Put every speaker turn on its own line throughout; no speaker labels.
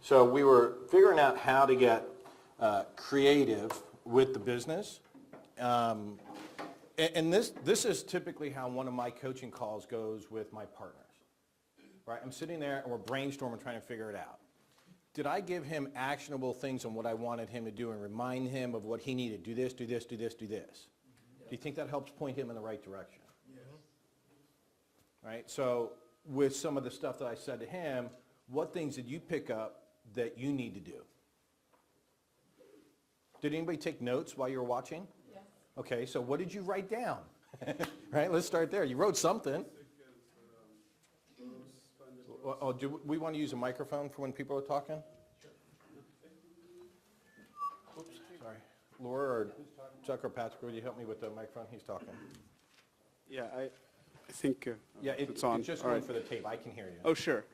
So we were figuring out how to get creative with the business. And this is typically how one of my coaching calls goes with my partners. Right? I'm sitting there and we're brainstorming trying to figure it out. Did I give him actionable things on what I wanted him to do and remind him of what he needed? Do this, do this, do this, do this. Do you think that helps point him in the right direction?
Yes.
Right? So with some of the stuff that I said to him, what things did you pick up that you need to do? Did anybody take notes while you were watching?
Yes.
Okay, so what did you write down? Right, let's start there. You wrote something. Oh, do we want to use a microphone for when people are talking?
Sure.
Oops, sorry. Laura or Chuck or Patrick, would you help me with the microphone? He's talking.
Yeah, I think
Yeah,
it's on.
It's just
All
going
right.
for the tape. I can hear you.
Oh, sure.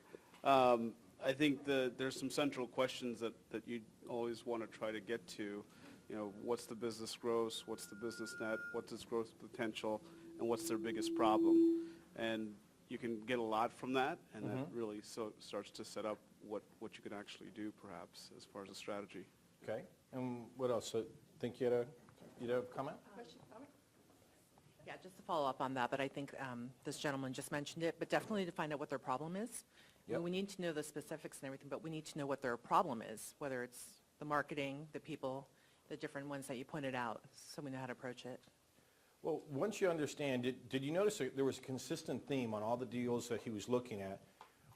I think there's some central questions that you always want to try to get to. You know, what's the business gross? What's the business net? What's its growth potential? And what's their biggest problem? And you can get a lot from that, and that really starts to set up what you can actually do, perhaps, as far as a strategy.
Okay, and what else? So, think you had a comment?
Question, comment?
Yeah, just to follow up on that, but I think this gentleman just mentioned it, but definitely to find out what their problem is.
Yep.
We need to know the specifics and everything, but we need to know what their problem is, whether it's the marketing, the people, the different ones that you pointed out, so we know how to approach it.
Well, once you understand, did you notice that there was a consistent theme on all the deals that he was looking at?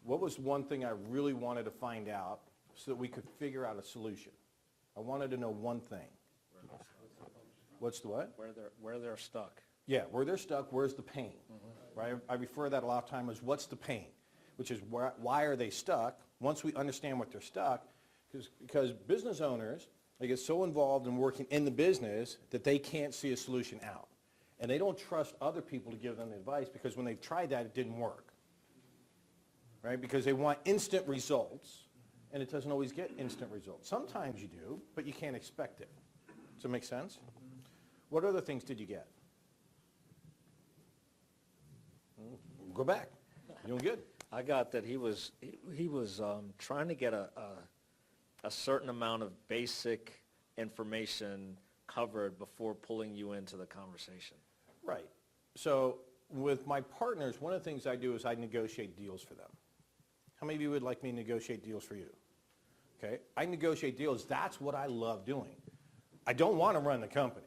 What was one thing I really wanted to find out so that we could figure out a solution? I wanted to know one thing. What's the what?
Where they're stuck.
Yeah, where they're stuck, where's the pain? Right? I refer to that a lot of time as what's the pain, which is why are they stuck? Once we understand what they're stuck, because business owners, they get so involved in working in the business that they can't see a solution out. And they don't trust other people to give them advice because when they've tried that, it didn't work. Right? Because they want instant results, and it doesn't always get instant results. Sometimes you do, but you can't expect it. Does that make sense? What other things did you get? Go back. You're doing good.
I got that he was trying to get a certain amount of basic information covered before pulling you into the conversation.
Right. So with my partners, one of the things I do is I negotiate deals for them. How many of you would like me to negotiate deals for you? Okay. I negotiate deals. That's what I love doing. I don't want to run the company.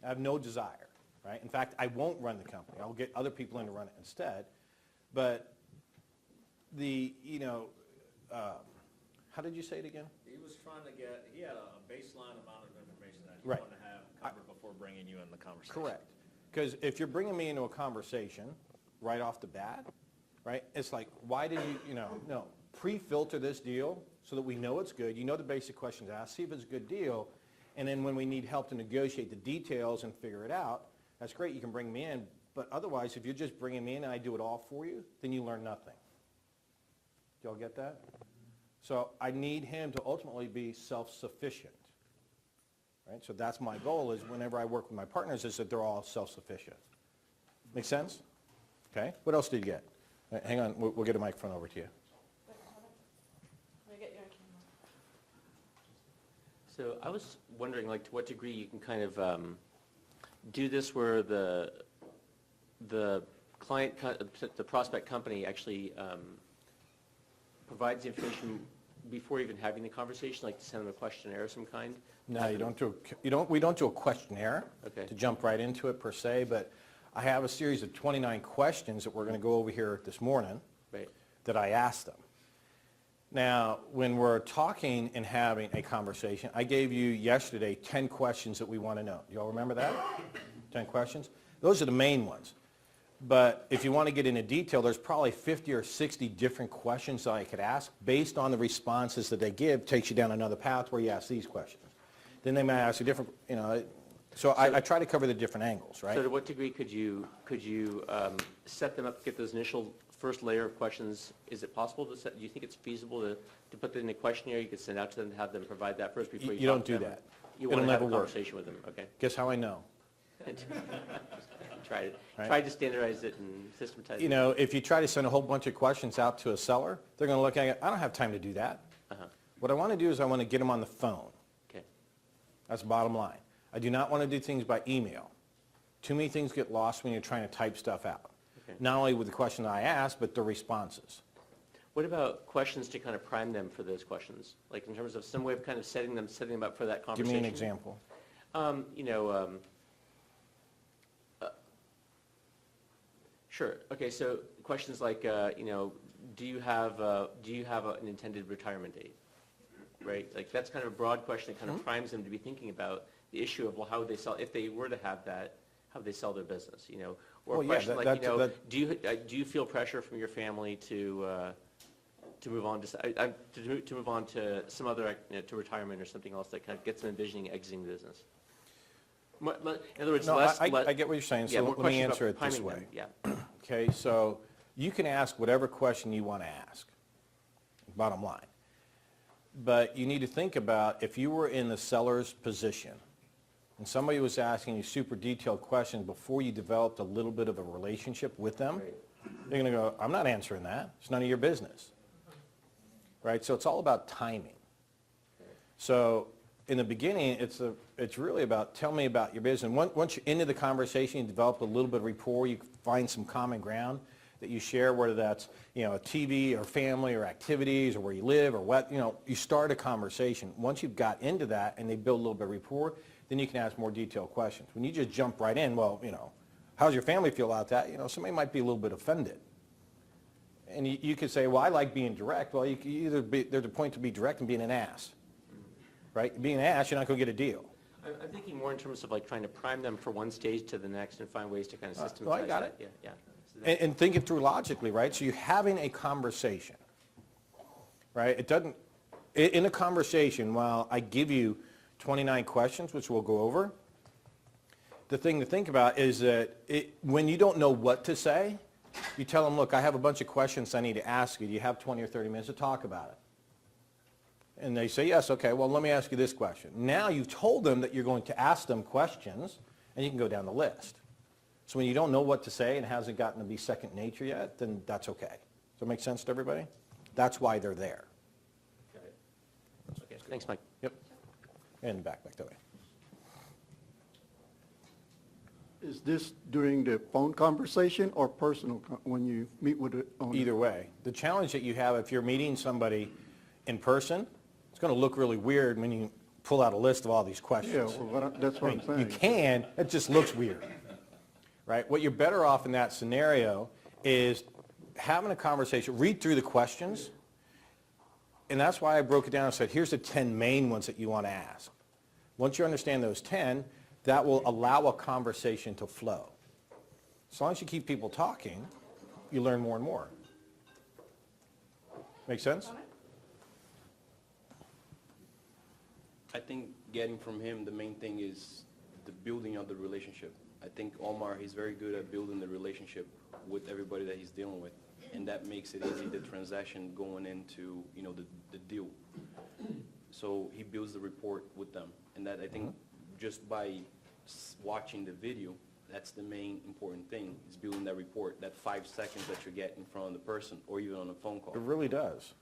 I have no desire. Right? In fact, I won't run the company. I'll get other people in to run it instead. But how did you say it again?
He was trying to he had a baseline amount of information that he
Right.
wanted to have covered before bringing you in the conversation.
Correct. Because if you're bringing me into a conversation right off the bat, right, it's like, why did no, pre-filter this deal so that we know it's good. You know the basic questions asked, see if it's a good deal, and then when we need help to negotiate the details and figure it out, that's great, you can bring me in, but otherwise, if you're just bringing me in and I do it all for you, then you learn nothing. Do y'all get that? So I need him to ultimately be self-sufficient. Right? So that's my goal is whenever I work with my partners is that they're all self-sufficient. Make sense? Okay. What else did you get? Hang on. We'll get a microphone over to you.
Can I get your camera?
So I was wondering, like, to what degree you can kind of do this where the client, the prospect company actually provides the information before even having the conversation, like to send them a questionnaire of some kind?
No, we don't do a questionnaire to jump right into it per se, but I have a series of 29 questions that we're going to go over here this morning that I asked them. Now, when we're talking and having a conversation, I gave you yesterday 10 questions that we want to know. You all remember that? 10 questions? Those are the main ones. But if you want to get into detail, there's probably 50 or 60 different questions that I could ask based on the responses that they give. Takes you down another path where you ask these questions. Then they might ask a different, so I try to cover the different angles, right?
So to what degree could you set them up, get those initial first layer of questions? Is it possible to set, do you think it's feasible to put that in a questionnaire you could send out to them, to have them provide that first before
You don't do that.
You
It'll
want to have
never
a
work.
conversation with them, okay.
Guess how I know?
Tried to standardize it and systematize it.
If you try to send a whole bunch of questions out to a seller, they're going to look at it, I don't have time to do that. What I want to do is I want to get them on the phone.
Okay.
That's the bottom line. I do not want to do things by email. Too many things get lost when you're trying to type stuff out.
Okay.
Not only with the question I ask, but the responses.
What about questions to kind of prime them for those questions? Like in terms of some way of kind of setting them up for that
Give
conversation?
me an example.
Sure. Okay, so questions like, do you have an intended retirement date? Right? Like that's kind of a broad question that kind of primes them to be thinking about the issue of, well, how would they sell, if they were to have that, how would they sell their business, Or
Well,
a
yeah,
question like,
that-
do you feel pressure from your family to move on to move on to some other, to retirement or something else that kind of gets them envisioning exiting the business? In other words,
No,
less.
I get what you're saying,
Yeah,
so
more
let me
questions about
answer it this
priming
way.
them, Yeah.
Okay, so you can ask whatever question you want to ask, bottom line. But you need to think about if you were in the seller's position and somebody was asking you super detailed questions before you developed a little bit of a relationship with them,
Right.
they're going to go, I'm not answering that. It's none of your business. Right? So it's all about timing. So in the beginning, it's really about tell me about your business. Once you're into the conversation, you develop a little bit of rapport, you find some common ground that you share, whether that's a TV or family or activities or where you live or what, you start a conversation. Once you've got into that and they build a little bit of rapport, then you can ask more detailed questions. When you just jump right in, well, how's your family feel about that? Somebody might be a little bit offended. And you could say, well, I like being direct. Well, there's a point to be direct and being an ass. Right? Being an ass, you're not going to get a deal.
I'm thinking more in terms of like trying to prime them for one stage to the next and find ways to kind of systematize
well, I got
that.
it.
Yeah. So that-
And think it through logically, right? So you're having a conversation, right? It doesn't, in a conversation, while I give you 29 questions, which we'll go over, the thing to think about is that when you don't know what to say, you tell them, look, I have a bunch of questions I need to ask you. Do you have 20 or 30 minutes to talk about it? And they say, yes, okay, well, let me ask you this question. Now you've told them that you're going to ask them questions, and you can go down the list. So when you don't know what to say and it hasn't gotten to be second nature yet, then that's okay. Does that make sense to everybody? That's why they're there.
Got it. Okay, thanks, Mike.
Yep. And back that way.
Is this during the phone conversation or personal when you meet with the owner?
Either way. The challenge that you have if you're meeting somebody in person, it's going to look really weird when you pull out a list of all these questions.
Yeah, well, that's what I'm saying.
You can, it just looks weird, right? What you're better off in that scenario is having a conversation, read through the questions, and that's why I broke it down and said, here's the 10 main ones that you want to ask. Once you understand those 10, that will allow a conversation to flow. As long as you keep people talking, you learn more and more. Make sense?
I think getting from him, the main thing is the building of the relationship. I think Omar, he's very good at building the relationship with everybody that he's dealing with. And that makes it easy, the transaction going into, the deal. So he builds the rapport with them. And that, I think, just by watching the video, that's the main important thing, is building that rapport, that 5 seconds that you get in front of the person, or even on a phone call.
It really does.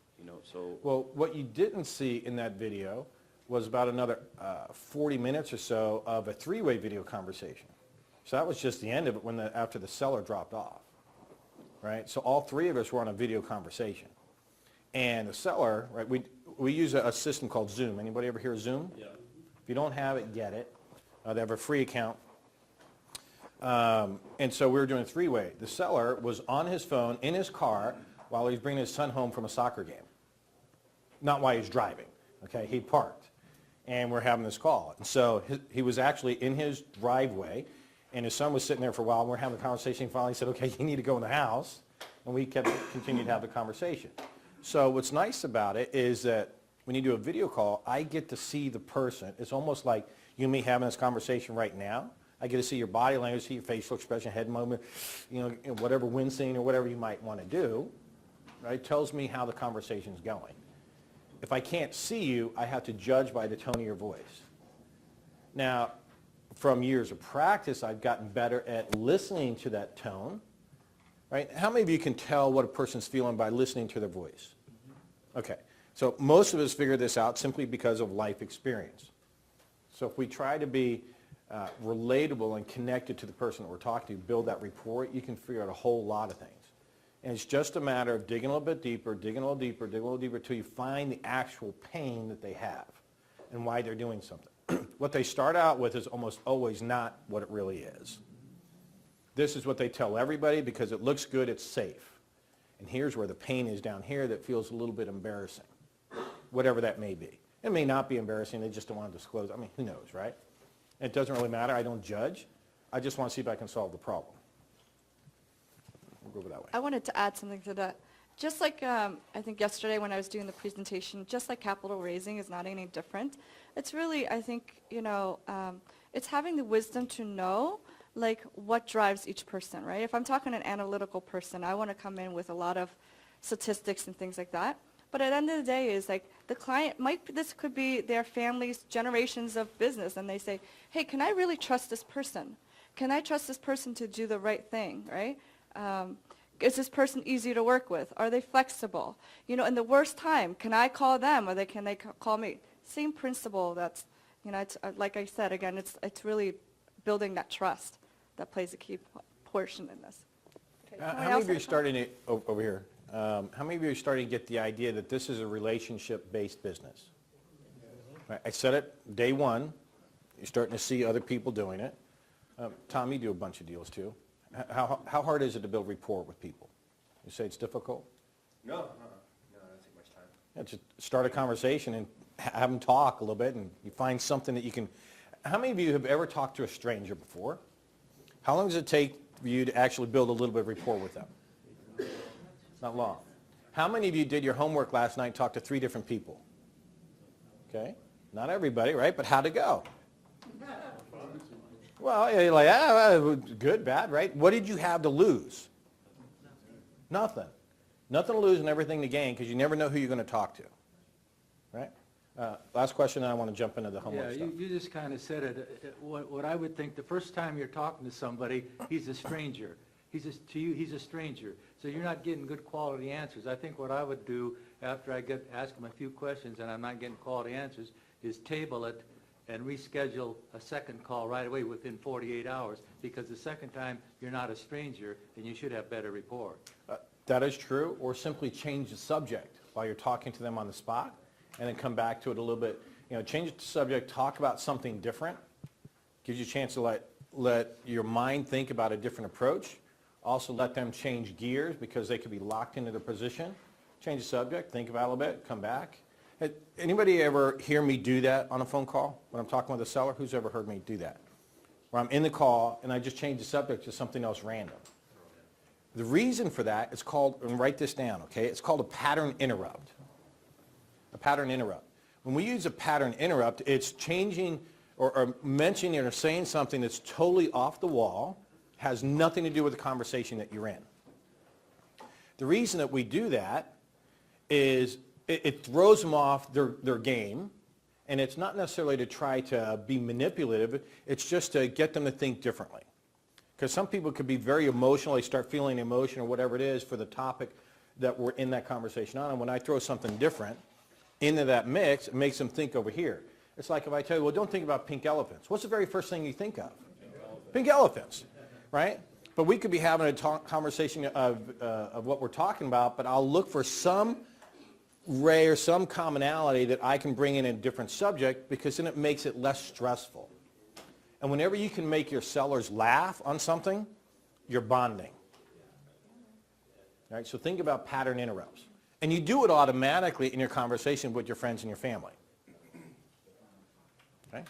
So
Well, what you didn't see in that video was about another 40 minutes or so of a three-way video conversation. So that was just the end of it after the seller dropped off, right? So all three of us were on a video conversation. And the seller, right, we use a system called Zoom. Anybody ever hear of Zoom?
yeah.
If you don't have it, get it. They have a free account. And so we were doing a three-way. The seller was on his phone in his car while he was bringing his son home from a soccer game. Not while he was driving, okay? He parked. And we're having this call. And so he was actually in his driveway, and his son was sitting there for a while, and we're having a conversation. Finally, he said, okay, you need to go in the house. And we continued to have the conversation. So what's nice about it is that when you do a video call, I get to see the person. It's almost like you and me having this conversation right now. I get to see your body language, see your facial expression, head movement, whatever wincing or whatever you might want to do, right? Tells me how the conversation's going. If I can't see you, I have to judge by the tone of your voice. Now, from years of practice, I've gotten better at listening to that tone, right? How many of you can tell what a person's feeling by listening to their voice? Okay. So most of us figure this out simply because of life experience. So if we try to be relatable and connected to the person that we're talking to, build that rapport, you can figure out a whole lot of things. And it's just a matter of digging a little bit deeper, digging a little deeper, digging a little deeper until you find the actual pain that they have and why they're doing something. What they start out with is almost always not what it really is. This is what they tell everybody because it looks good, it's safe. And here's where the pain is down here that feels a little bit embarrassing, whatever that may be. It may not be embarrassing, they just don't want to disclose. I mean, who knows, right? It doesn't really matter, I don't judge. I just want to see if I can solve the problem. We'll go over that way.
I wanted to add something to that. Just like I think yesterday when I was doing the presentation, just like capital raising is not any different. It's really, I think, it's having the wisdom to know like what drives each person, right? If I'm talking an analytical person, I want to come in with a lot of statistics and things like that. But at the end of the day is like the client this could be their family's generations of business and they say, hey, can I really trust this person? Can I trust this person to do the right thing, right? Is this person easy to work with? Are they flexible? In the worst time, can I call them or can they call me? Same principle that's, it's, like I said, again, it's really building that trust that plays a key portion in this. Okay,
How many of you are starting to, over here, how many of you are starting to get the idea that this is a relationship-based business? Right, I said it day one. You're starting to see other people doing it. Tom, you do a bunch of deals too. How hard is it to build rapport with people? You say it's difficult?
No, it doesn't take much time.
Yeah, just start a conversation and have them talk a little bit and you find something that you can. How many of you have ever talked to a stranger before? How long does it take for you to actually build a little bit of rapport with them? Not long. How many of you did your homework last night and talked to 3 different people? Okay, not everybody, right? But how'd it go? Well, you're like, good, bad, right? What did you have to lose? Nothing. Nothing to lose and everything to gain because you never know who you're going to talk to, right? Last question, and I want to jump into the homework stuff.
You just kind of said it. What I would think, the first time you're talking to somebody, he's a stranger. To you, he's a stranger. So you're not getting good quality answers. I think what I would do after I ask him a few questions and I'm not getting quality answers is table it and reschedule a second call right away within 48 hours because the second time you're not a stranger and you should have better rapport.
That is true, or simply change the subject while you're talking to them on the spot and then come back to it a little bit. Change the subject, talk about something different. Gives you a chance to let your mind think about a different approach. Also let them change gears because they could be locked into their position. Change the subject, think about it a little bit, come back. Anybody ever hear me do that on a phone call when I'm talking with a seller? Who's ever heard me do that? Where I'm in the call and I just change the subject to something else random. The reason for that is called, and write this down, okay? It's called a pattern interrupt. A pattern interrupt. When we use a pattern interrupt, it's changing or mentioning or saying something that's totally off the wall, has nothing to do with the conversation that you're in. The reason that we do that is it throws them off their game, and it's not necessarily to try to be manipulative, it's just to get them to think differently. Because some people could be very emotional, they start feeling emotion or whatever it is for the topic that we're in that conversation on, and when I throw something different into that mix, it makes them think over here. It's like if I tell you, well, don't think about pink elephants. What's the very first thing you think of? Pink elephants, right? But we could be having a conversation of what we're talking about, but I'll look for some ray or some commonality that I can bring in a different subject because then it makes it less stressful. And whenever you can make your sellers laugh on something, you're bonding. All right, so think about pattern interrupts. And you do it automatically in your conversation with your friends and your family. Okay?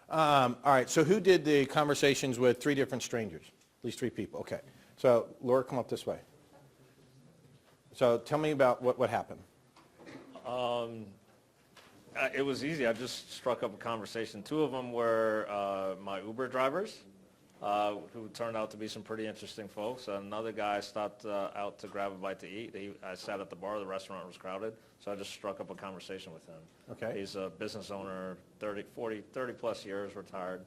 All right, so who did the conversations with 3 different strangers? At least 3 people, okay. So Laura, come up this way. So tell me about what happened.
It was easy. I just struck up a conversation. 2 of them were my Uber drivers, who turned out to be some pretty interesting folks. Another guy stopped out to grab a bite to eat. I sat at the bar. The restaurant was crowded, so I just struck up a conversation with him.
Okay.
He's a business owner, 30 plus years, retired.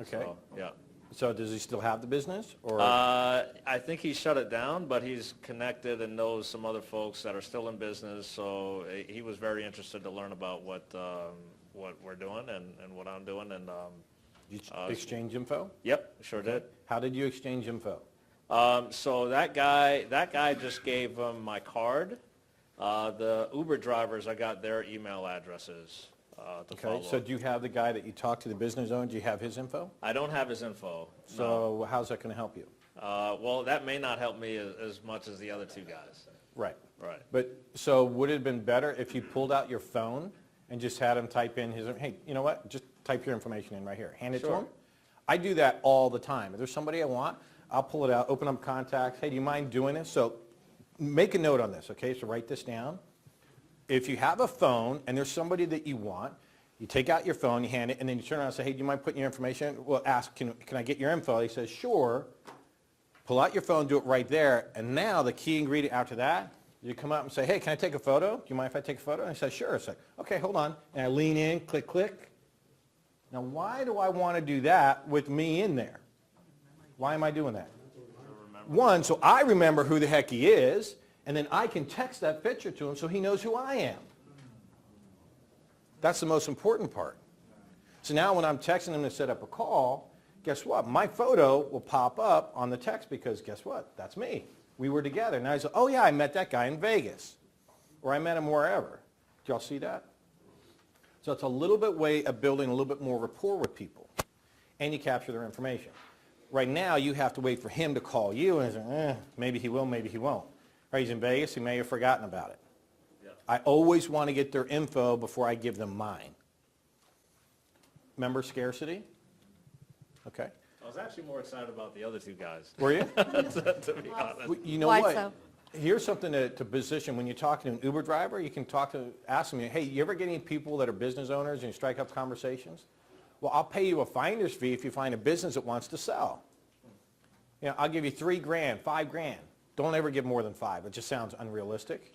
Okay.
So, yeah.
So does he still have the business, or?
I think he shut it down, but he's connected and knows some other folks that are still in business, so he was very interested to learn about what we're doing and what I'm doing, and
You exchange info?
yep, sure did.
How did you exchange info?
So that guy just gave him my card. The Uber drivers, I got their email addresses to
Okay,
follow
so
up.
do you have the guy that you talked to, the business owner, do you have his info?
I don't have his info. No.
So how's that going to help you?
Well, that may not help me as much as the other two guys.
Right.
Right.
But, so would it have been better if you pulled out your phone and just had him type in his, hey, you know what, just type your information in right here, hand it to
Sure.
him? I do that all the time. If there's somebody I want, I'll pull it out, open up contacts, hey, do you mind doing this? So make a note on this, okay, so write this down. If you have a phone and there's somebody that you want, you take out your phone, you hand it, and then you turn around and say, hey, do you mind putting your information in? Well, ask, can I get your info? He says, sure. Pull out your phone, do it right there, and now the key ingredient after that, you come up and say, hey, can I take a photo? Do you mind if I take a photo? And he says, sure. It's like, okay, hold on. And I lean in, click, click. Now, why do I want to do that with me in there? Why am I doing that? One, so I remember who the heck he is, and then I can text that picture to him so he knows who I am. That's the most important part. So now when I'm texting him to set up a call, guess what? My photo will pop up on the text because guess what? That's me. We were together. Now he's like, oh yeah, I met that guy in Vegas. Or I met him wherever. Did y'all see that? So it's a little bit way of building a little bit more rapport with people. And you capture their information. Right now, you have to wait for him to call you and say, maybe he will, maybe he won't. Right, he's in Vegas, he may have forgotten about it.
Yeah.
I always want to get their info before I give them mine. Remember scarcity? Okay.
I was actually more excited about the other two guys,
Were you?
to be honest.
Well, you know
Why
what?
so?
Here's something to position when you're talking to an Uber driver. You can ask them, hey, you ever get any people that are business owners and you strike up conversations? Well, I'll pay you a finder's fee if you find a business that wants to sell. You know, I'll give you $3 grand, $5 grand. Don't ever give more than 5. It just sounds unrealistic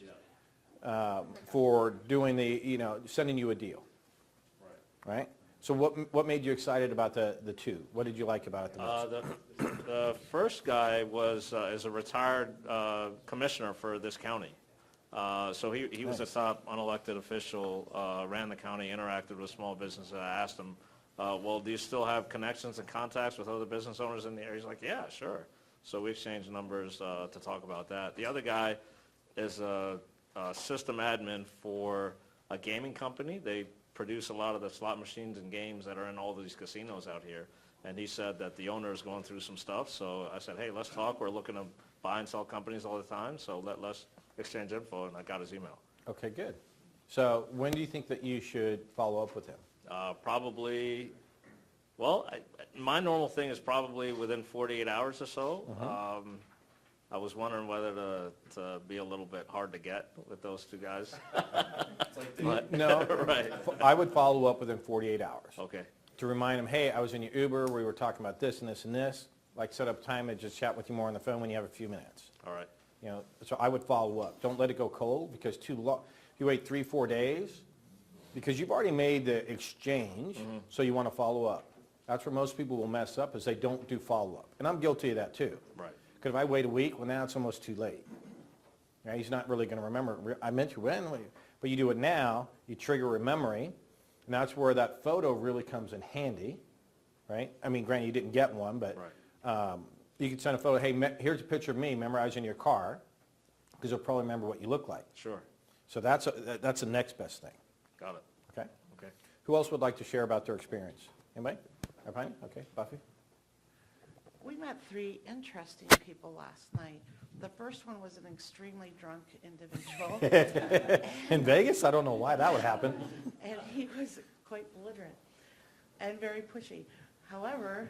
for doing sending you a deal. Right? So what made you excited about the two? What did you like about it the most?
The first guy is a retired commissioner for this county. So he was a top unelected official, ran the county, interacted with small businesses. I asked him, well, do you still have connections and contacts with other business owners in the area? He's like, yeah, sure. So we exchanged numbers to talk about that. The other guy is a system admin for a gaming company. They produce a lot of the slot machines and games that are in all these casinos out here. And he said that the owner is going through some stuff. So I said, hey, let's talk. We're looking to buy and sell companies all the time. So let's exchange info. And I got his email.
Okay, good. So when do you think that you should follow up with him?
Probably, well, my normal thing is probably within 48 hours or so. I was wondering whether to be a little bit hard to get with those two guys.
No,
Right.
I would follow up within 48 hours.
Okay.
To remind them, hey, I was in your Uber, we were talking about this and this and this. Like set up time and just chat with you more on the phone when you have a few minutes.
All right.
You know, so I would follow up. Don't let it go cold because too long. If you wait 3-4 days, because you've already made the exchange, so you want to follow up. That's where most people will mess up is they don't do follow up. And I'm guilty of that too.
Right.
Because if I wait a week, well, now it's almost too late. Right? He's not really going to remember. I meant you when, but you do it now, you trigger a memory, and that's where that photo really comes in handy, right? I mean, granted, you didn't get one, but you can send a photo, hey, here's a picture of me, remember I was in your car, because they'll probably remember what you look like.
Sure.
So that's the next best thing,
Got it.
okay?
Okay.
Who else would like to share about their experience? Anybody? Everybody? Okay, Buffy?
We met 3 interesting people last night. The first one was an extremely drunk individual.
In Vegas? I don't know why that would happen.
And he was quite belligerent and very pushy. However,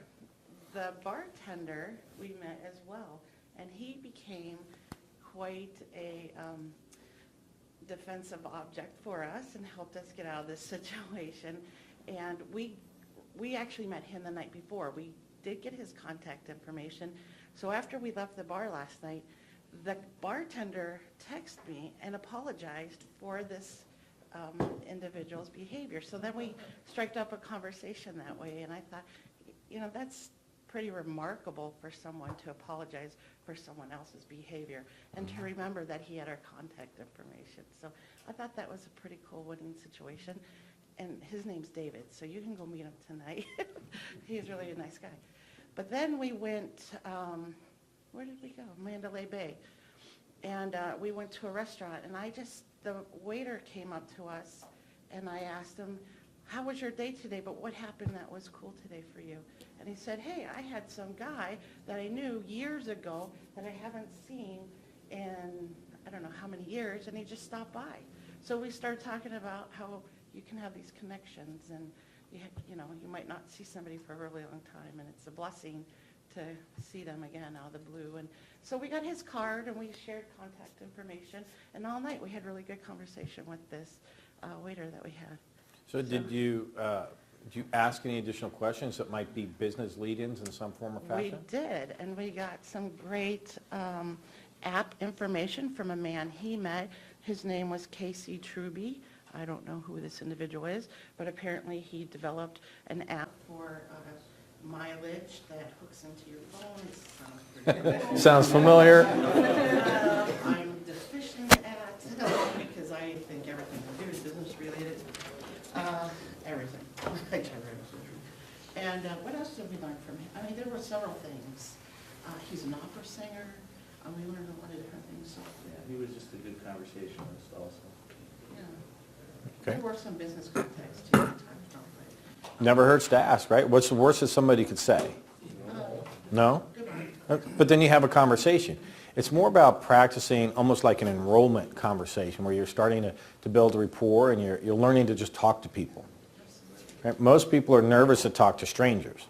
the bartender we met as well, and he became quite a defensive object for us and helped us get out of this situation. And we actually met him the night before. We did get his contact information. So after we left the bar last night, the bartender texted me and apologized for this individual's behavior. So then we struck up a conversation that way, and I thought, you know, that's pretty remarkable for someone to apologize for someone else's behavior and to remember that he had our contact information. So I thought that was a pretty cool winning situation. And his name's David, so you can go meet him tonight. He's really a nice guy. But then we went, where did we go? Mandalay Bay. And we went to a restaurant, and the waiter came up to us, and I asked him, how was your day today, but what happened that was cool today for you? And he said, hey, I had some guy that I knew years ago that I haven't seen in I don't know how many years, and he just stopped by. So we started talking about how you can have these connections, and you might not see somebody for a really long time, and it's a blessing to see them again out of the blue. And so we got his card, and we shared contact information, and all night we had really good conversation with this waiter that we had.
So did you ask any additional questions that might be business lead-ins in some form or fashion?
We did, and we got some great app information from a man he met. His name was Casey Truby. I don't know who this individual is, but apparently he developed an app for mileage that hooks into your phone. It sounds pretty cool.
Sounds familiar.
I'm deficient at, because I think everything I do is business related. Everything. I try to remember. And what else did we learn from him? I mean, there were several things. He's an opera singer. We learned a lot of different things. So,
He was just a good conversationalist also.
yeah.
Okay.
There were some business contacts too. At times, but,
Never hurts to ask, right? What's the worst that somebody could say? No?
goodbye.
But then you have a conversation. It's more about practicing almost like an enrollment conversation where you're starting to build a rapport and you're learning to just talk to people. Right? Most people are nervous to talk to strangers.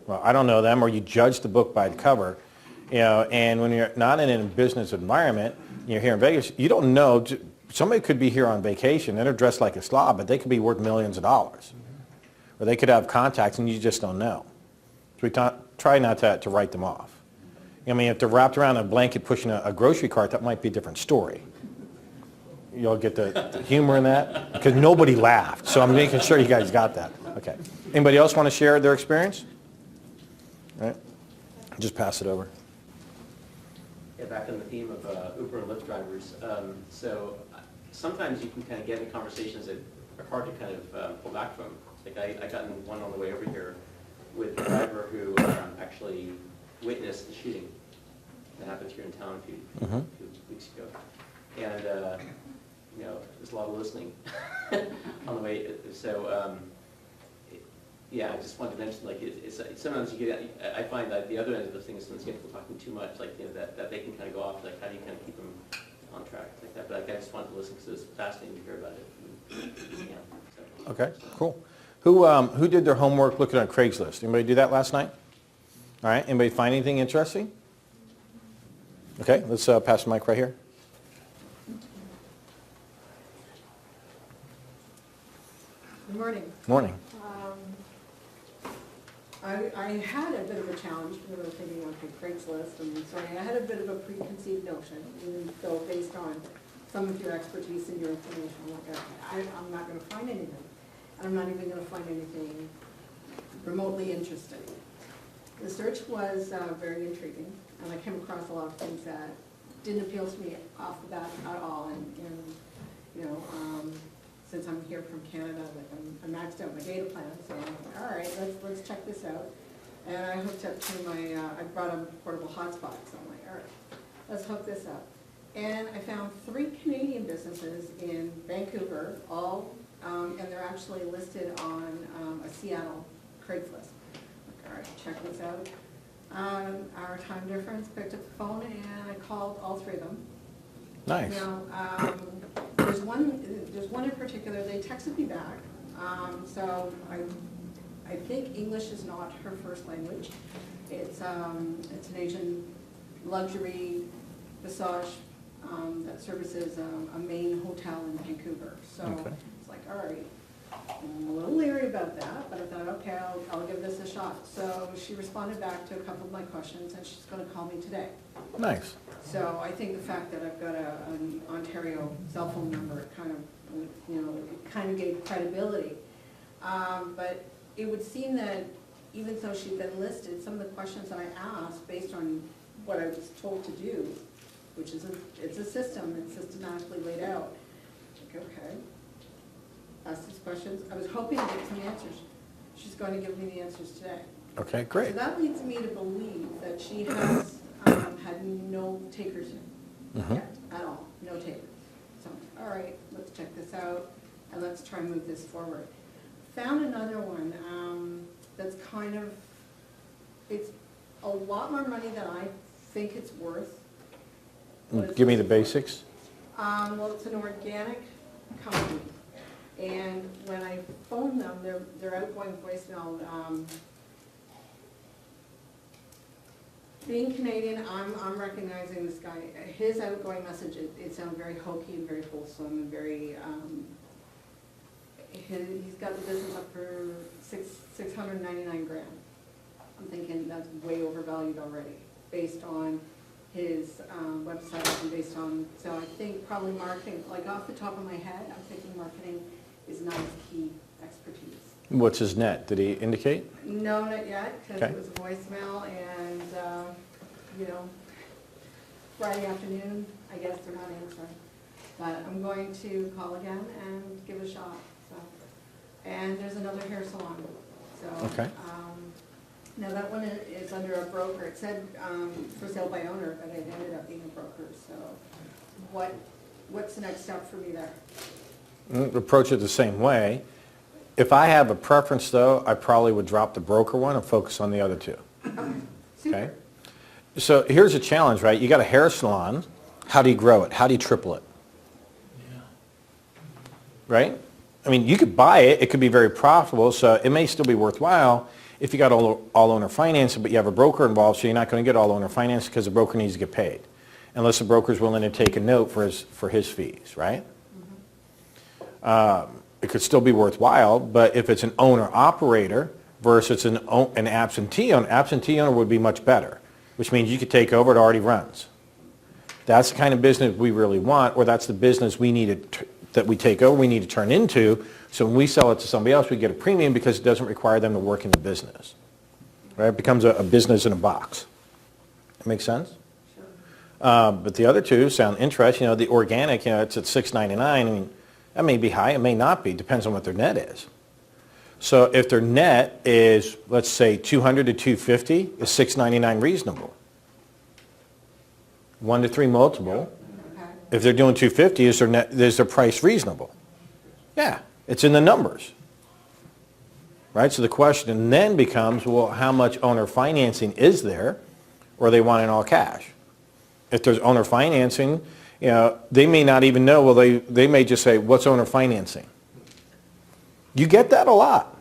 Well, I don't know them, or you judge the book by the cover. And when you're not in a business environment, you're here in Vegas, you don't know. Somebody could be here on vacation and they're dressed like a slob, but they could be worth millions of dollars. Or they could have contacts and you just don't know. So we try not to write them off. I mean, if they're wrapped around a blanket pushing a grocery cart, that might be a different story. You'll get the humor in that? Because nobody laughed, so I'm making sure you guys got that. Okay. Anybody else want to share their experience? All right. Just pass it over.
Yeah, back on the theme of Uber and Lyft drivers. So sometimes you can kind of get in conversations that are hard to kind of pull back from. Like I got in one on the way over here with a driver who actually witnessed the shooting that happened here in town a few weeks ago. And, there's a lot of listening on the way. So, yeah, I just wanted to mention, like, it's sometimes you get, I find that the other end of the thing is when people talking too much, like, that they can kind of go off, like, how do you kind of keep them on track, like that. But like, I just wanted to listen because it was fascinating to hear about it. Yeah, so.
Okay, cool. Who did their homework looking on Craigslist? Anybody do that last night? All right, anybody find anything interesting? Okay, let's pass the mic right here.
Good morning.
Morning.
I had a bit of a challenge when I was thinking on Craigslist, and so I had a bit of a preconceived notion, even though based on some of your expertise and your information, I'm like, I'm not going to find anything. And I'm not even going to find anything remotely interesting. The search was very intriguing, and I came across a lot of things that didn't appeal to me off the bat at all. And since I'm here from Canada, like I maxed out my data plan, so I'm like, all right, let's check this out. And I hooked up to my, I brought a portable hotspot, so I'm like, all right, let's hook this up. And I found 3 Canadian businesses in Vancouver, and they're actually listed on a Seattle Craigslist. All right, check this out. Our time difference, picked up the phone, and I called all 3 of them.
Nice.
Now, there's one in particular, they texted me back, so I think English is not her first language. It's an Asian luxury massage that services a main hotel in Vancouver. So
Okay.
it's like, all right, I'm a little leery about that, but I thought, okay, I'll give this a shot. So she responded back to a couple of my questions, and she's going to call me today.
Nice.
So I think the fact that I've got an Ontario cell phone number kind of, it kind of gave credibility. But it would seem that even though she'd been listed, some of the questions that I asked based on what I was told to do, which is it's a system, it's systematically laid out. Like, okay, ask these questions. I was hoping to get some answers. She's going to give me the answers today.
Okay,
So
great.
that leads me to believe that she has had no takers yet, at all, no takers. So, all right, let's check this out, and let's try and move this forward. Found another one that's kind of, it's a lot more money than I think it's worth. What is
Give me the
this?
basics.
Well, it's an organic company, and when I phone them, their outgoing voicemail, being Canadian, I'm recognizing this guy. His outgoing message, it sounds very hokey and very wholesome and very, he's got the business up for $699 grand. I'm thinking that's way overvalued already, based on his website and based on, so I think probably marketing, like off the top of my head, I'm thinking marketing is not his key expertise.
What's his net? Did he indicate?
No, not yet, because
Okay.
it was a voicemail and, you know, Friday afternoon, I guess they're not answering. But I'm going to call again and give it a shot, so. And there's another hair salon, so.
Okay.
Now that one is under a broker. It said for sale by owner, but it ended up being a broker, so what's the next step for me there?
Approach it the same way. If I have a preference, though, I probably would drop the broker one and focus on the other two. Okay? So here's a challenge, right? You got a hair salon. How do you grow it? How do you triple it? Right? I mean, you could buy it. It could be very profitable, so it may still be worthwhile if you got all owner financing, but you have a broker involved, so you're not going to get all owner financing because the broker needs to get paid, unless the broker's willing to take a note for his fees, right? It could still be worthwhile, but if it's an owner-operator versus an absentee owner would be much better, which means you could take over, it already runs. That's the kind of business we really want, or that's the business we need that we take over, we need to turn into, so when we sell it to somebody else, we get a premium because it doesn't require them to work in the business. Right? It becomes a business in a box. That make sense? But the other two sound interesting. You know, the organic, it's at $6.99. I mean, that may be high, it may not be, depends on what their net is. So if their net is, let's say, 200 to 250, is $6.99 reasonable? 1 to 3 multiple. If they're doing 250, is their price reasonable? Yeah, it's in the numbers. Right? So the question then becomes, well, how much owner financing is there, or they want it all cash? If there's owner financing, you know, they may not even know, well, they may just say, what's owner financing? You get that a lot.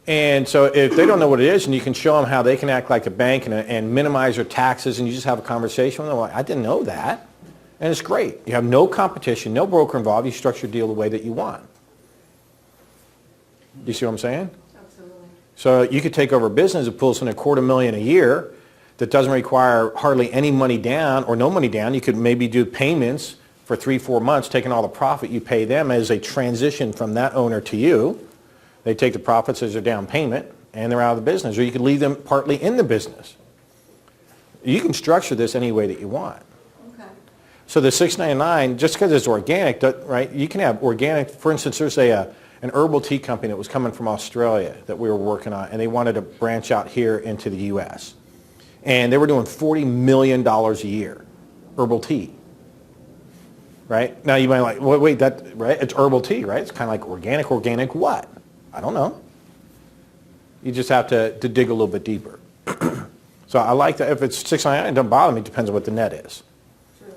And so if they don't know what it is, and you can show them how they can act like a bank and minimize their taxes, and you just have a conversation with them, well, I didn't know that. And it's great. You have no competition, no broker involved. You structure your deal the way that you want. Do you see what I'm saying?
Absolutely.
So you could take over a business that pulls in $250,000 a year that doesn't require hardly any money down or no money down. You could maybe do payments for 3-4 months, taking all the profit you pay them as a transition from that owner to you. They take the profits as their down payment, and they're out of the business. Or you could leave them partly in the business. You can structure this any way that you want.
Okay.
So the $6.99, just because it's organic, right? You can have organic. For instance, there's an herbal tea company that was coming from Australia that we were working on, and they wanted to branch out here into the U.S. And they were doing $40 million a year, herbal tea. Right? Now you might like, wait, that, right? It's herbal tea, right? It's kind of like organic what? I don't know. You just have to dig a little bit deeper. So I like that. If it's $6.99, it doesn't bother me. It depends on what the net is.
True.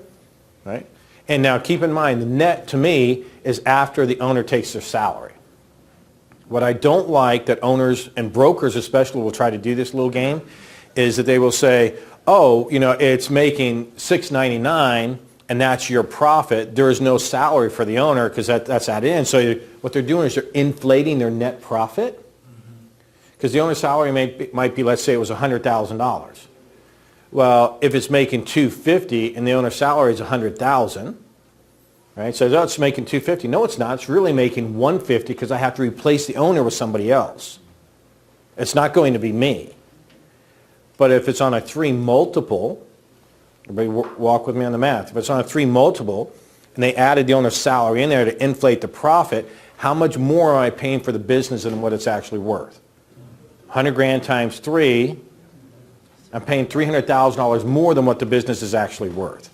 Right? And now keep in mind, the net to me is after the owner takes their salary. What I don't like that owners and brokers especially will try to do this little game is that they will say, oh, you know, it's making $6.99 and that's your profit. There is no salary for the owner because that's added in. So what they're doing is they're inflating their net profit. Because the owner's salary might be, let's say it was $100,000. Well, if it's making $250 and the owner's salary is $100,000, right? So it's making $250. No, it's not. It's really making $150 because I have to replace the owner with somebody else. It's not going to be me. But if it's on a 3 multiple, everybody walk with me on the math. If it's on a 3 multiple, and they added the owner's salary in there to inflate the profit, how much more am I paying for the business than what it's actually worth? 100 grand times 3, I'm paying $300,000 more than what the business is actually worth.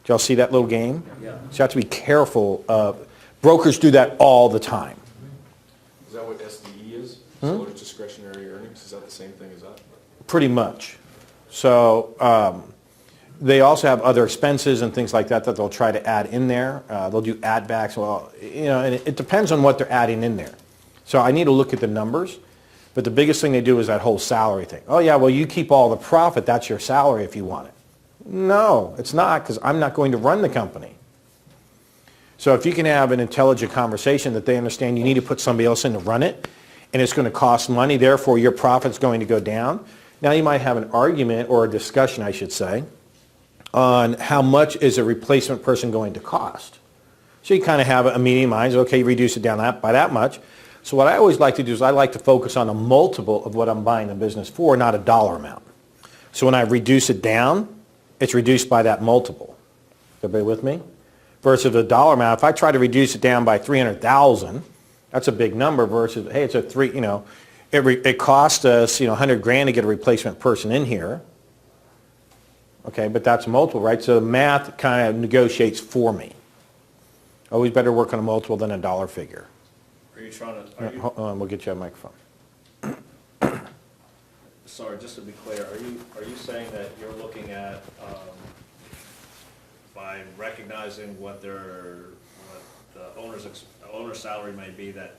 Did y'all see that little game?
Yeah.
So you have to be careful. Brokers do that all the time.
Is that what SDE is? Solar discretionary earnings? Is that the same thing as that?
Pretty much. So they also have other expenses and things like that that they'll try to add in there. They'll do add backs. Well, you know, and it depends on what they're adding in there. So I need to look at the numbers. But the biggest thing they do is that whole salary thing. Oh yeah, well you keep all the profit. That's your salary if you want it. No, it's not, because I'm not going to run the company. So if you can have an intelligent conversation that they understand you need to put somebody else in to run it, and it's going to cost money, therefore your profit's going to go down. Now you might have an argument, or a discussion I should say, on how much is a replacement person going to cost. So you kind of have a meeting in mind, okay, you reduce it down by that much. So what I always like to do is I like to focus on a multiple of what I'm buying the business for, not a dollar amount. So when I reduce it down, it's reduced by that multiple. Everybody with me? Versus a dollar amount, if I try to reduce it down by 300,000, that's a big number versus, hey, it's a three, you know, it cost us, you know, 100 grand to get a replacement person in here. Okay, but that's a multiple, right? So the math kind of negotiates for me. Always better work on a multiple than a dollar figure.
Are you trying to, are you,
Hold on, we'll get you a microphone.
sorry, just to be clear, are you saying that you're looking at, by recognizing what the owner's salary may be, that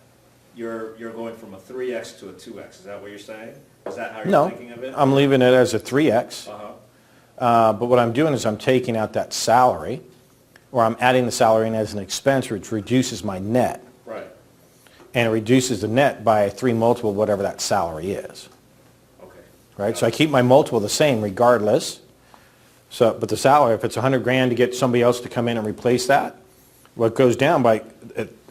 you're going from a 3X to a 2X? Is that what you're saying? Is that how you're
No,
thinking of it?
I'm leaving it as a 3X.
Uh-huh.
But what I'm doing is I'm taking out that salary, or I'm adding the salary in as an expense, which reduces my net.
Right.
And it reduces the net by a 3 multiple of whatever that salary is.
Okay.
Right? So I keep my multiple the same regardless. So, but the salary, if it's 100 grand to get somebody else to come in and replace that, well, it goes down by,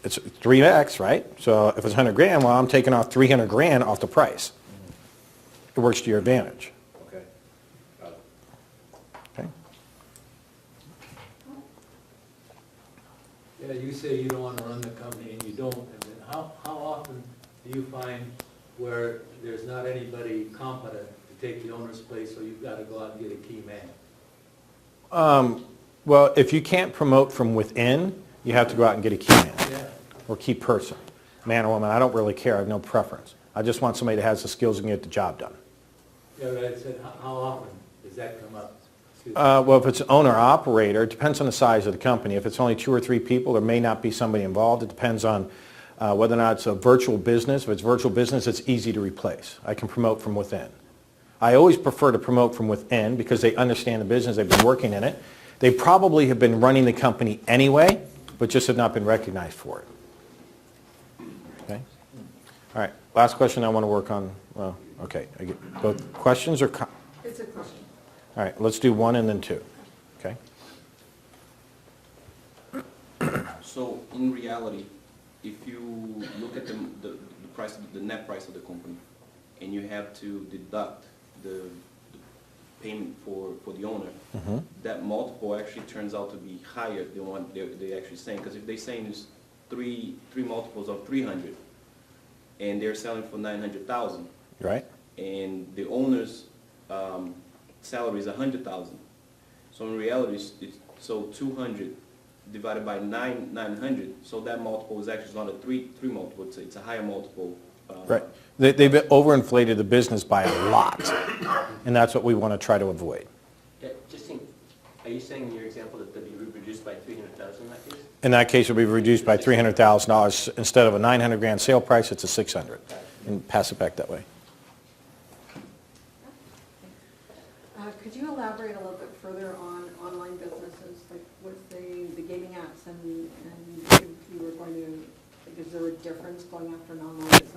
it's 3X, right? So if it's 100 grand, well, I'm taking off 300 grand off the price. It works to your advantage.
Okay. Got it.
Okay?
Yeah, you say you don't want to run the company, and you don't. And then how often do you find where there's not anybody competent to take the owner's place, so you've got to go out and get a key man?
Well, if you can't promote from within, you have to go out and get a key man
Yeah.
or key person, man or woman. I don't really care. I have no preference. I just want somebody that has the skills and can get the job done.
Yeah, but I said, how often does that come up? Excuse me.
Well, if it's an owner-operator, it depends on the size of the company. If it's only 2 or 3 people, there may not be somebody involved. It depends on whether or not it's a virtual business. If it's virtual business, it's easy to replace. I can promote from within. I always prefer to promote from within because they understand the business. They've been working in it. They probably have been running the company anyway, but just have not been recognized for it. Okay? All right. Last question I want to work on. Well, okay. I get both questions or
It's a question.
all right, let's do 1 and then 2, okay?
So in reality, if you look at the price, the net price of the company, and you have to deduct the payment for the owner, that multiple actually turns out to be higher than what they're actually saying. Because if they're saying it's three multiples of 300, and they're selling for 900,000,
Right?
and the owner's salary is 100,000. So in reality, so 200 divided by 900. So that multiple is actually not a three multiple. It's a higher multiple.
Right. They've overinflated the business by a lot, and that's what we want to try to avoid.
Yeah, just think, are you saying in your example that they'll be reduced by 300,000 in that case?
In that case, it will be reduced by $300,000. Instead of a 900 grand sale price, it's a 600, and pass it back that way.
Could you elaborate a little bit further on online businesses, like with the gaming apps, and if you were going to, like, is there a difference going after an online business?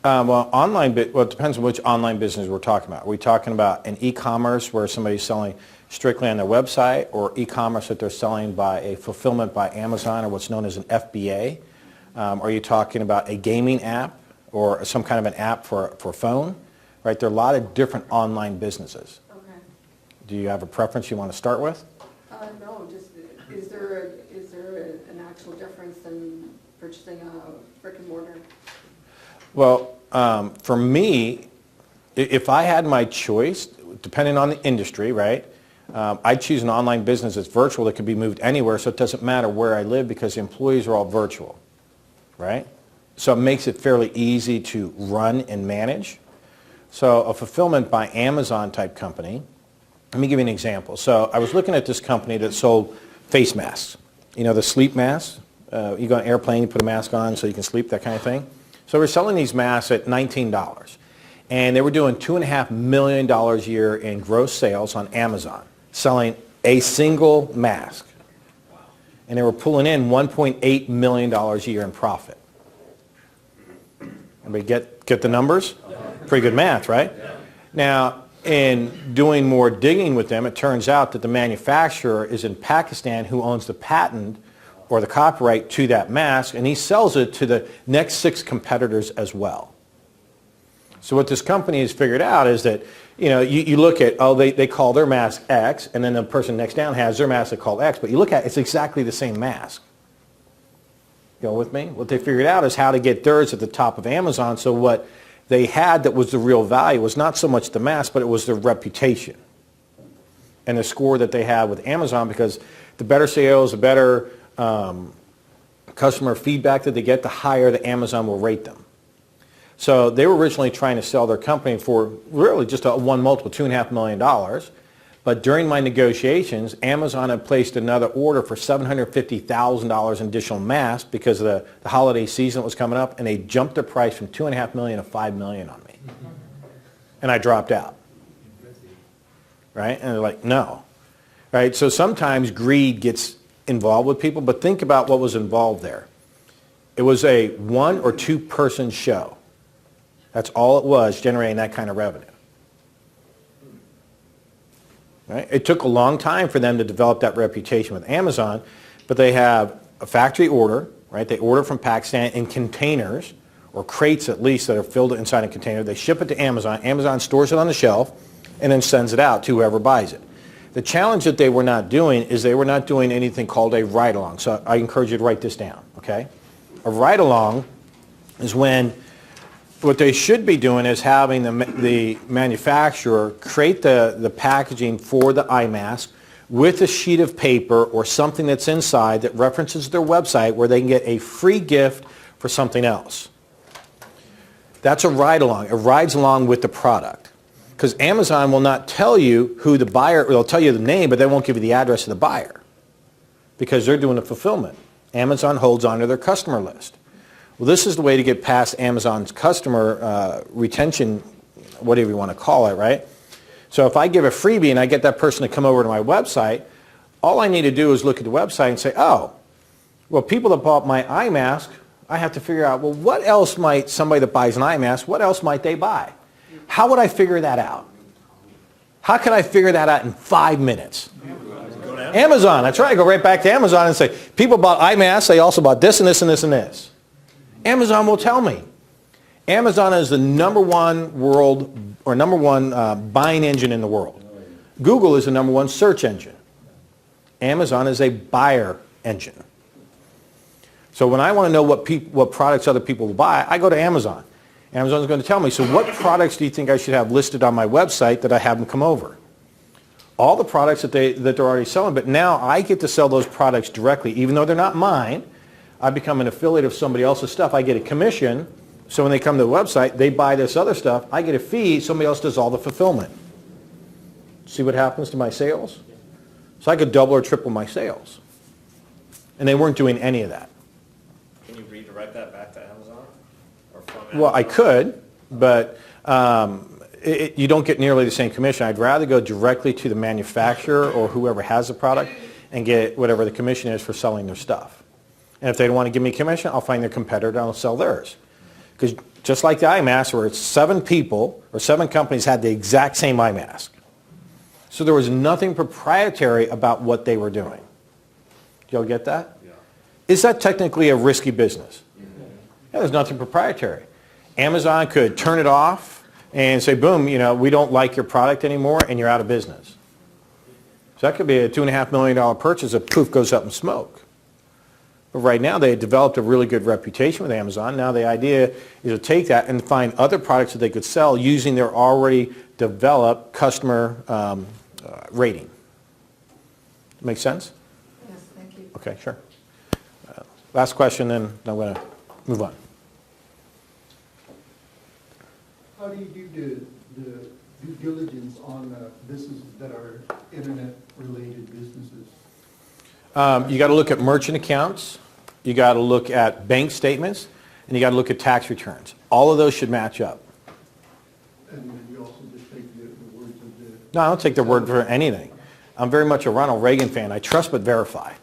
Well, well, it depends on which online business we're talking about. Are we talking about an e-commerce where somebody's selling strictly on their website, or e-commerce that they're selling by a fulfillment by Amazon, or what's known as an FBA? Are you talking about a gaming app or some kind of an app for phone, right? There are a lot of different online businesses.
Okay.
Do you have a preference you want to start with?
No, just, is there an actual difference in purchasing a brick and mortar?
Well, for me, if I had my choice, depending on the industry, right, I'd choose an online business that's virtual that can be moved anywhere, so it doesn't matter where I live because the employees are all virtual, right? So it makes it fairly easy to run and manage. So a fulfillment by Amazon type company, let me give you an example. So I was looking at this company that sold face masks, you know, the sleep masks. You go on an airplane, you put a mask on so you can sleep, that kind of thing. So we're selling these masks at $19. And they were doing $2.5 million a year in gross sales on Amazon, selling a single mask. And they were pulling in $1.8 million a year in profit. Everybody get the numbers? Pretty good math, right? Now, in doing more digging with them, it turns out that the manufacturer is in Pakistan who owns the patent or the copyright to that mask, and he sells it to the next 6 competitors as well. So what this company has figured out is that, you know, you look at, oh, they call their mask X, and then the person next down has their mask called X, but you look at it, it's exactly the same mask. You go with me? What they figured out is how to get theirs at the top of Amazon, so what they had that was the real value was not so much the mask, but it was their reputation and the score that they had with Amazon, because the better sales, the better customer feedback that they get, the higher the Amazon will rate them. So they were originally trying to sell their company for really just a one multiple, $2.5 million. But during my negotiations, Amazon had placed another order for $750,000 in additional masks because of the holiday season that was coming up, and they jumped the price from $2.5 million to $5 million on me. And I dropped out. Right? And they're like, no. Right? So sometimes greed gets involved with people, but think about what was involved there. It was a 1 or 2 person show. That's all it was, generating that kind of revenue. Right? It took a long time for them to develop that reputation with Amazon, but they have a factory order, right? They order from Pakistan in containers, or crates at least, that are filled inside a container. They ship it to Amazon. Amazon stores it on the shelf and then sends it out to whoever buys it. The challenge that they were not doing is they were not doing anything called a ride-along. So I encourage you to write this down, okay? A ride-along is when what they should be doing is having the manufacturer create the packaging for the eye mask with a sheet of paper or something that's inside that references their website where they can get a free gift for something else. That's a ride-along. It rides along with the product. Because Amazon will not tell you who the buyer, they'll tell you the name, but they won't give you the address of the buyer because they're doing the fulfillment. Amazon holds onto their customer list. Well, this is the way to get past Amazon's customer retention, whatever you want to call it, right? So if I give a freebie and I get that person to come over to my website, all I need to do is look at the website and say, oh, well, people that bought my eye mask, I have to figure out, well, what else might somebody that buys an eye mask, what else might they buy? How would I figure that out? How could I figure that out in 5 minutes? Amazon, that's right. I go right back to Amazon and say, people bought eye masks, they also bought this and this and this and this. Amazon will tell me. Amazon is the number one buying engine in the world. Google is the number one search engine. Amazon is a buyer engine. So when I want to know what products other people will buy, I go to Amazon. Amazon is going to tell me, so what products do you think I should have listed on my website that I have them come over? All the products that they're already selling, but now I get to sell those products directly, even though they're not mine. I become an affiliate of somebody else's stuff. I get a commission. So when they come to the website, they buy this other stuff. I get a fee. Somebody else does all the fulfillment. See what happens to my sales? So I could double or triple my sales. And they weren't doing any of that.
Can you redirect that back to Amazon? Or from Amazon?
Well, I could, but you don't get nearly the same commission. I'd rather go directly to the manufacturer or whoever has the product and get whatever the commission is for selling their stuff. And if they don't want to give me a commission, I'll find their competitor and I'll sell theirs. Because just like the eye mask, where it's 7 people or 7 companies had the exact same eye mask. So there was nothing proprietary about what they were doing. Do y'all get that? Yeah. Is that technically a risky business? Yeah, there's nothing proprietary. Amazon could turn it off and say, boom, we don't like your product anymore, and you're out of business. So that could be a $2.5 million purchase that poof goes up in smoke. But right now, they developed a really good reputation with Amazon. Now the idea is to take that and find other products that they could sell using their already developed customer rating. Make sense?
Yes, thank you.
Okay, sure. Last question, then I'm going to move on.
How do you do the due diligence on businesses that are internet-related businesses?
You got to look at merchant accounts, you got to look at bank statements, and you got to look at tax returns. All of those should match up.
And then you also just take the words of the...
No, I don't take their word for anything. I'm very much a Ronald Reagan fan. I trust but verify.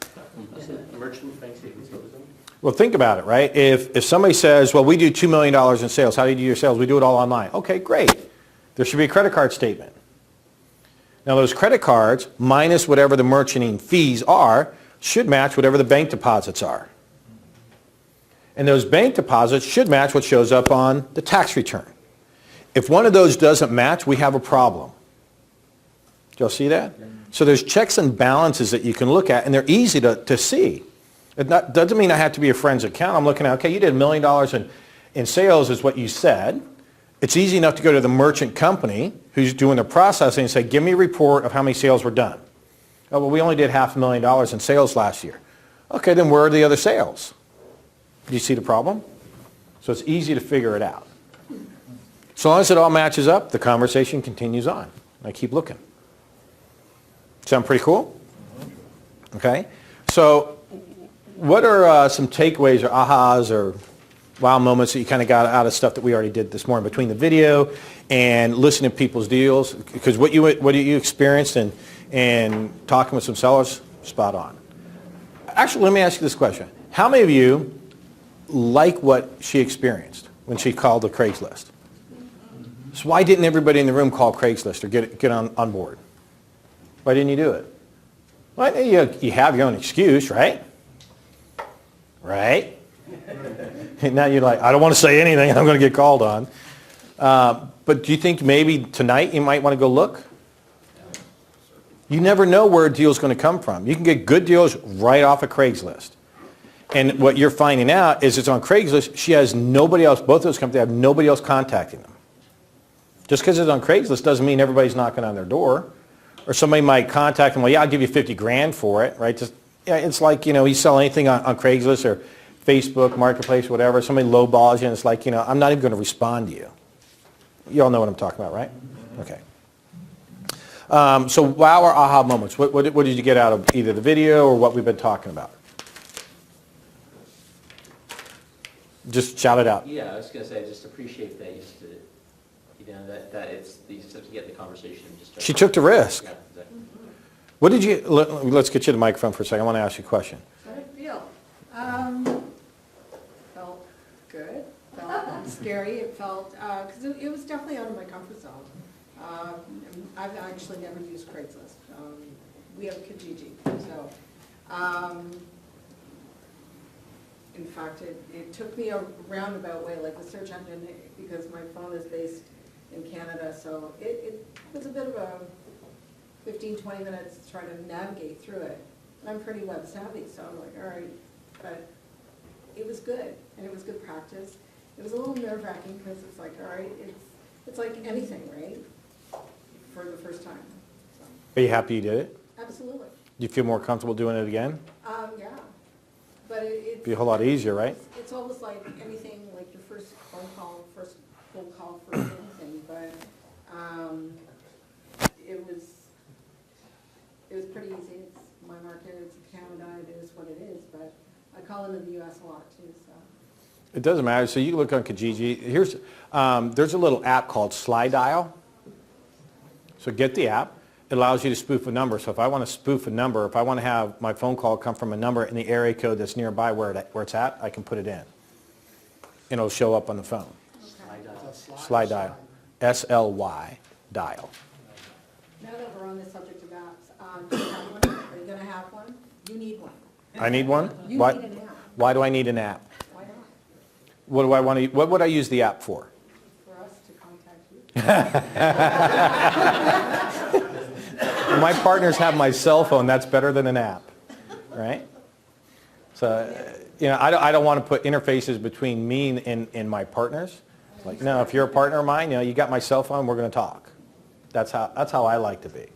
Merchant bank statements, what was them?
Well, think about it, right? If somebody says, well, we do $2 million in sales, how do you do your sales? We do it all online. Okay, great. There should be a credit card statement. Now, those credit cards, minus whatever the merchanting fees are, should match whatever the bank deposits are. And those bank deposits should match what shows up on the tax return. If one of those doesn't match, we have a problem. Do y'all see that? So there's checks and balances that you can look at, and they're easy to see. It doesn't mean I have to be a forensic accountant. I'm looking at, okay, you did $1 million in sales is what you said. It's easy enough to go to the merchant company who's doing the processing and say, give me a report of how many sales were done. Oh, well, we only did $500,000 in sales last year. Okay, then where are the other sales? Do you see the problem? So it's easy to figure it out. So long as it all matches up, the conversation continues on. I keep looking. Sound pretty cool? Okay. So what are some takeaways or ahas or wow moments that you kind of got out of stuff that we already did this morning between the video and listening to people's deals? Because what you experienced and talking with some sellers, spot on. Actually, let me ask you this question. How many of you like what she experienced when she called the Craigslist? So why didn't everybody in the room call Craigslist or get on board? Why didn't you do it? Well, you have your own excuse, right? Right? And now you're like, I don't want to say anything. I'm going to get called on. But do you think maybe tonight you might want to go look? You never know where a deal's going to come from. You can get good deals right off of Craigslist. And what you're finding out is it's on Craigslist. She has nobody else. Both of those companies have nobody else contacting them. Just because it's on Craigslist doesn't mean everybody's knocking on their door. Or somebody might contact them, well, yeah, I'll give you $50,000 for it, right? Just, yeah, it's like, you sell anything on Craigslist or Facebook, Marketplace, whatever. Somebody lowballs you, and it's like, I'm not even going to respond to you. You all know what I'm talking about, right? Okay. So wow or aha moments. What did you get out of either the video or what we've been talking about? Just shout it out.
Yeah, I was going to say, I just appreciate that you just did it. That it's, you just have to get in the conversation. And just
She took the risk.
Yeah, exactly.
What did you, let's get you the microphone for a second. I want to ask you a question.
How did it feel? Felt good, felt scary, it felt, because it was definitely out of my comfort zone. I've actually never used Craigslist. We have Kijiji, so, in fact, it took me a roundabout way, like the search engine, because my phone is based in Canada, so it was a bit of a 15, 20 minutes to try to navigate through it. And I'm pretty web savvy, so I'm like, all right, but it was good, and it was good practice. It was a little nerve-wracking because it's like, all right, it's like anything, right, for the first time. So.
Are you happy you did it?
Absolutely.
Do you feel more comfortable doing it again?
Yeah, but it's...
Be a whole lot easier, right?
It's almost like anything, like your first phone call, first full call for anything, but it was pretty easy. It's my market, it's Canada, it is what it is, but I call into the U.S. a lot too, so.
It doesn't matter. So you look on Kijiji. There's a little app called Slide Dial. So get the app. It allows you to spoof a number. So if I want to spoof a number, if I want to have my phone call come from a number in the area code that's nearby where it's at, I can put it in. And it'll show up on the phone.
Okay.
Slide Dial. S-L-Y dial.
Now that we're on the subject of apps, do you have one? Are you going to have one? You need one.
I need one?
You
Why,
need an app.
why do I need an app?
Why
What do I want to, what would I use the app for?
For us to contact you.
My partners have my cell phone, that's better than an app, right? So, I don't want to put interfaces between me and my partners. It's like, no, if you're a partner of mine, you got my cell phone, we're going to talk. That's how I like to be.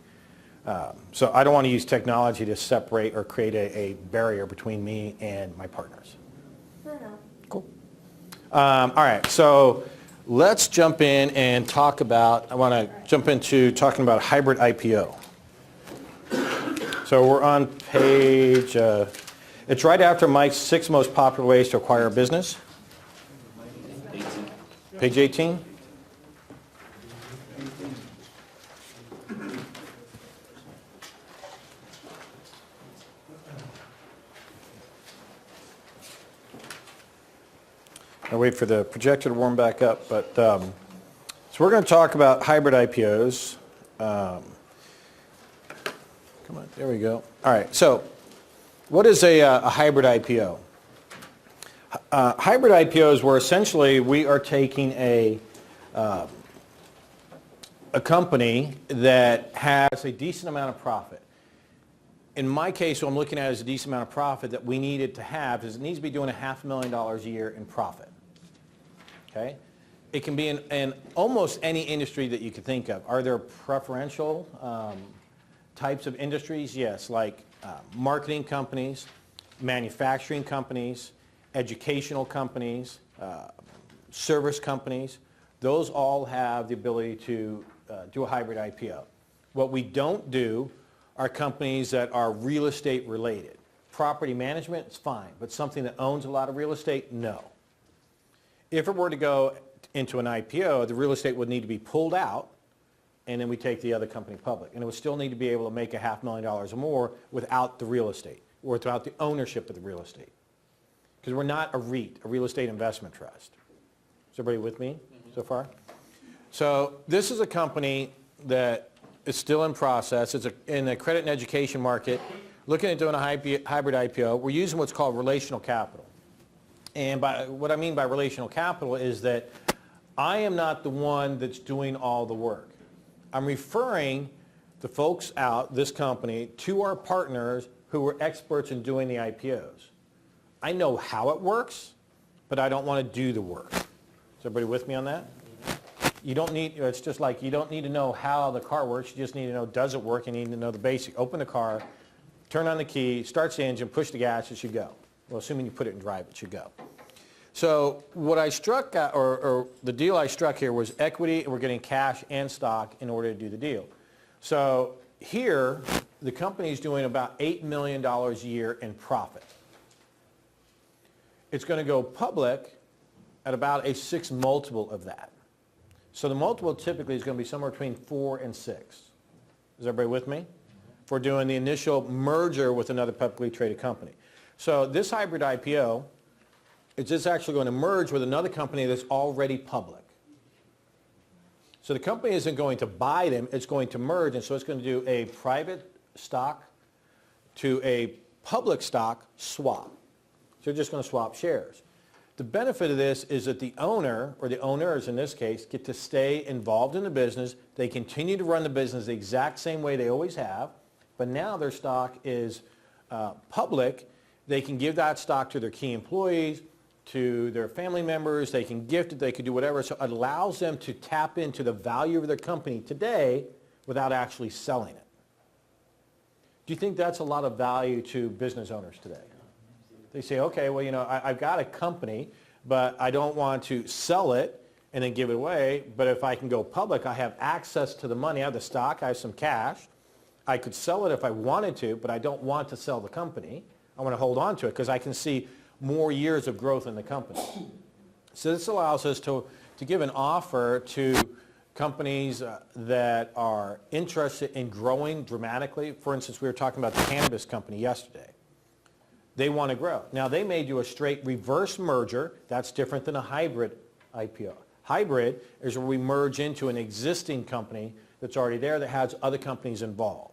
So I don't want to use technology to separate or create a barrier between me and my partners.
Fair enough.
Cool. All right, so let's jump in and talk about, I want to jump into talking about hybrid IPO. So we're on page, it's right after Mike's 6 most popular ways to acquire a business. Page 18. I'll wait for the projector to warm back up, but so we're going to talk about hybrid IPOs. Come on, there we go. All right, so what is a hybrid IPO? Hybrid IPOs where essentially we are taking a company that has a decent amount of profit. In my case, what I'm looking at is a decent amount of profit that we needed to have is it needs to be doing $500,000 a year in profit. Okay? It can be in almost any industry that you could think of. Are there preferential types of industries? Yes, like marketing companies, manufacturing companies, educational companies, service companies. Those all have the ability to do a hybrid IPO. What we don't do are companies that are real estate related. Property management is fine, but something that owns a lot of real estate, no. If it were to go into an IPO, the real estate would need to be pulled out, and then we take the other company public. And it would still need to be able to make $500,000 or more without the real estate, or without the ownership of the real estate. Because we're not a REIT, a real estate investment trust. Is everybody with me so far? So this is a company that is still in process. It's in the credit and education market, looking at doing a hybrid IPO. We're using what's called relational capital. And what I mean by relational capital is that I am not the one that's doing all the work. I'm referring the folks out, this company, to our partners who are experts in doing the IPOs. I know how it works, but I don't want to do the work. Is everybody with me on that? You don't need, it's just like you don't need to know how the car works. You just need to know, does it work? You need to know the basic. Open the car, turn on the key, starts the engine, push the gas, it should go. Well, assuming you put it in drive, it should go. So what I struck, or the deal I struck here was equity, and we're getting cash and stock in order to do the deal. So here, the company's doing about $8 million a year in profit. It's going to go public at about a 6 multiple of that. So the multiple typically is going to be somewhere between 4 and 6. Is everybody with me? If we're doing the initial merger with another publicly traded company. So this hybrid IPO, it's just actually going to merge with another company that's already public. So the company isn't going to buy them, it's going to merge, and so it's going to do a private stock to a public stock swap. So they're just going to swap shares. The benefit of this is that the owner, or the owners in this case, get to stay involved in the business. They continue to run the business the exact same way they always have, but now their stock is public. They can give that stock to their key employees, to their family members. They can gift it. They can do whatever. So it allows them to tap into the value of their company today without actually selling it. Do you think that's a lot of value to business owners today? They say, okay, well, I've got a company, but I don't want to sell it and then give it away. But if I can go public, I have access to the money. I have the stock. I have some cash. I could sell it if I wanted to, but I don't want to sell the company. I want to hold on to it because I can see more years of growth in the company. So this allows us to give an offer to companies that are interested in growing dramatically. For instance, we were talking about the cannabis company yesterday. They want to grow. Now, they may do a straight reverse merger. That's different than a hybrid IPO. Hybrid is where we merge into an existing company that's already there that has other companies involved.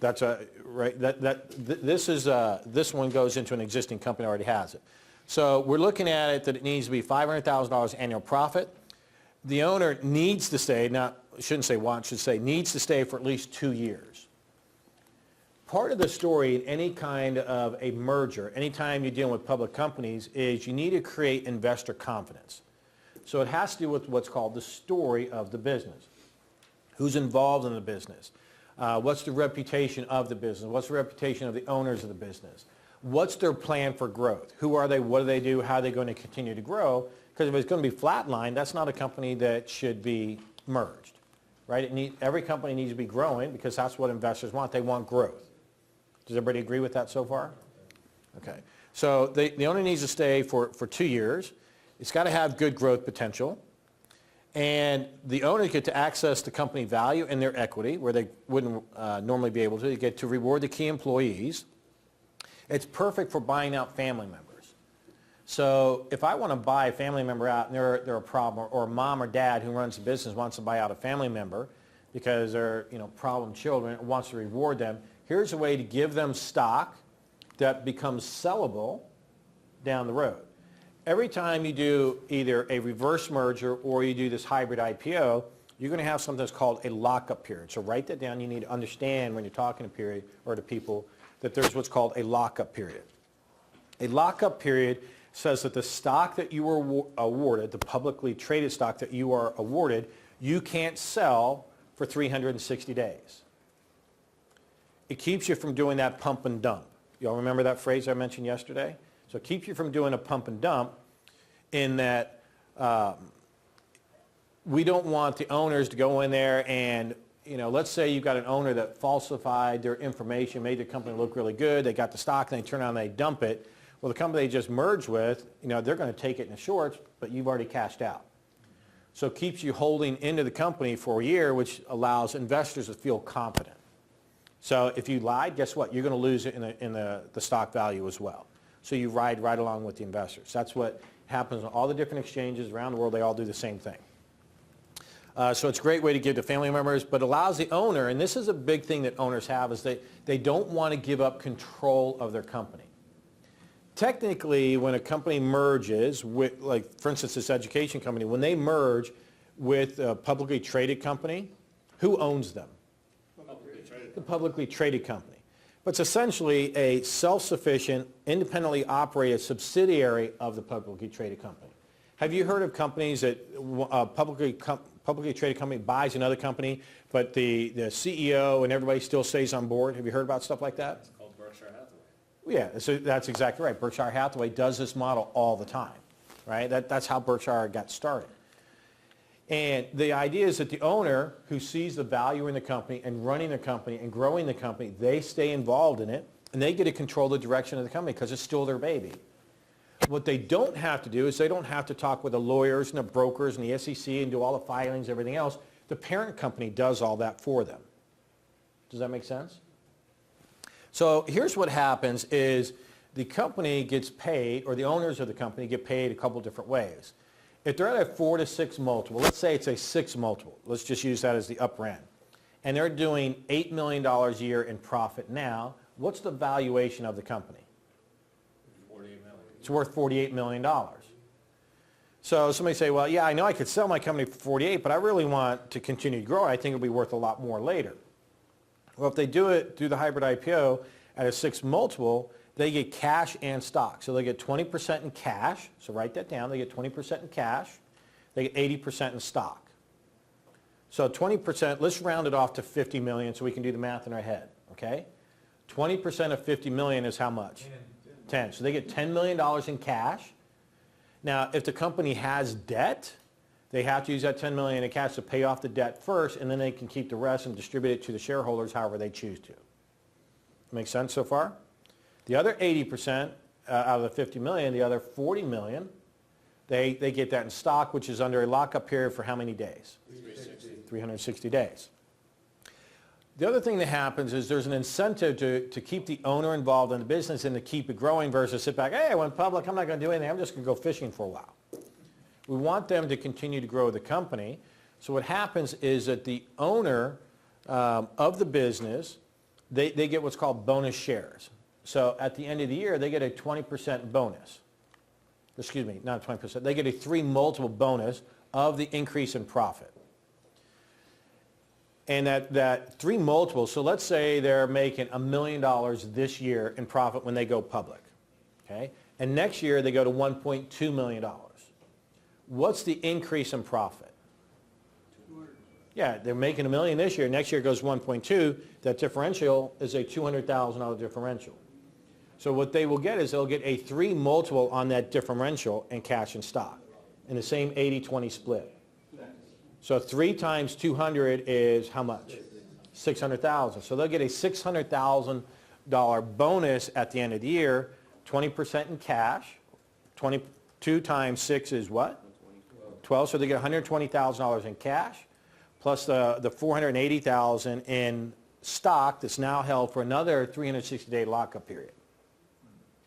That's right. This one goes into an existing company that already has it. So we're looking at it that it needs to be $500,000 annual profit. The owner needs to stay, shouldn't say want, should say needs to stay for at least 2 years. Part of the story in any kind of a merger, anytime you're dealing with public companies, is you need to create investor confidence. So it has to do with what's called the story of the business. Who's involved in the business? What's the reputation of the business? What's the reputation of the owners of the business? What's their plan for growth? Who are they? What do they do? How are they going to continue to grow? Because if it's going to be flatlined, that's not a company that should be merged, right? Every company needs to be growing because that's what investors want. They want growth. Does everybody agree with that so far? Okay. So the owner needs to stay for 2 years. It's got to have good growth potential. And the owners get to access the company value and their equity where they wouldn't normally be able to. They get to reward the key employees. It's perfect for buying out family members. So if I want to buy a family member out and they're a problem, or a mom or dad who runs a business wants to buy out a family member because they're problem children and wants to reward them, here's a way to give them stock that becomes sellable down the road. Every time you do either a reverse merger or you do this hybrid IPO, you're going to have something that's called a lockup period. So write that down. You need to understand when you're talking to people that there's what's called a lockup period. A lockup period says that the stock that you were awarded, the publicly traded stock that you are awarded, you can't sell for 360 days. It keeps you from doing that pump and dump. Y'all remember that phrase I mentioned yesterday? So it keeps you from doing a pump and dump in that we don't want the owners to go in there and, let's say you've got an owner that falsified their information, made the company look really good, they got the stock, and they turn around and they dump it. Well, the company they just merged with, they're going to take it in the shorts, but you've already cashed out. So it keeps you holding into the company for a year, which allows investors to feel confident. So if you lied, guess what? You're going to lose it in the stock value as well. So you ride right along with the investors. That's what happens on all the different exchanges around the world. They all do the same thing. So it's a great way to give to family members, but allows the owner, and this is a big thing that owners have, is they don't want to give up control of their company. Technically, when a company merges with, like for instance, this education company, when they merge with a publicly traded company, who owns them? The publicly traded company. But it's essentially a self-sufficient, independently operated subsidiary of the publicly traded company. Have you heard of companies that a publicly traded company buys another company, but the CEO and everybody still stays on board? Have you heard about stuff like that?
It's called Berkshire Hathaway.
Yeah, so that's exactly right. Berkshire Hathaway does this model all the time, right? That's how Berkshire got started. And the idea is that the owner who sees the value in the company and running the company and growing the company, they stay involved in it and they get to control the direction of the company because it's still their baby. What they don't have to do is they don't have to talk with the lawyers and the brokers and the SEC and do all the filings, everything else. The parent company does all that for them. Does that make sense? So here's what happens is the company gets paid, or the owners of the company get paid a couple different ways. If they're at a 4 to 6 multiple, let's say it's a 6 multiple. Let's just use that as the upper end. And they're doing $8 million a year in profit now. What's the valuation of the company?
$48 million.
It's worth $48 million. So somebody say, well, yeah, I know I could sell my company for 48, but I really want to continue to grow. I think it'll be worth a lot more later. Well, if they do the hybrid IPO at a 6 multiple, they get cash and stock. So they get 20% in cash. So write that down. They get 20% in cash. They get 80% in stock. So 20%, let's round it off to 50 million so we can do the math in our head, okay? 20% of 50 million is how much? 10. So they get $10 million in cash. Now, if the company has debt, they have to use that $10 million in cash to pay off the debt first, and then they can keep the rest and distribute it to the shareholders however they choose to. Make sense so far? The other 80% out of the 50 million, the other 40 million, they get that in stock, which is under a lockup period for how many days? 360 days. The other thing that happens is there's an incentive to keep the owner involved in the business and to keep it growing versus sit back, hey, I went public, I'm not going to do anything, I'm just going to go fishing for a while. We want them to continue to grow the company. So what happens is that the owner of the business, they get what's called bonus shares. So at the end of the year, they get a 20% bonus. excuse me, not 20%, they get a 3 multiple bonus of the increase in profit. And that 3 multiple, so let's say they're making $1 million this year in profit when they go public, okay? And next year they go to $1.2 million. What's the increase in profit? Yeah, they're making $1 million this year. Next year it goes 1.2. That differential is a $200,000 differential. So what they will get is they'll get a 3 multiple on that differential in cash and stock in the same 80-20 split. So 3 times 200 is how much? 600,000. So they'll get a $600,000 bonus at the end of the year, 20% in cash. 22 times 6 is what? 12. So they get $120,000 in cash, plus the $480,000 in stock that's now held for another 360-day lockup period.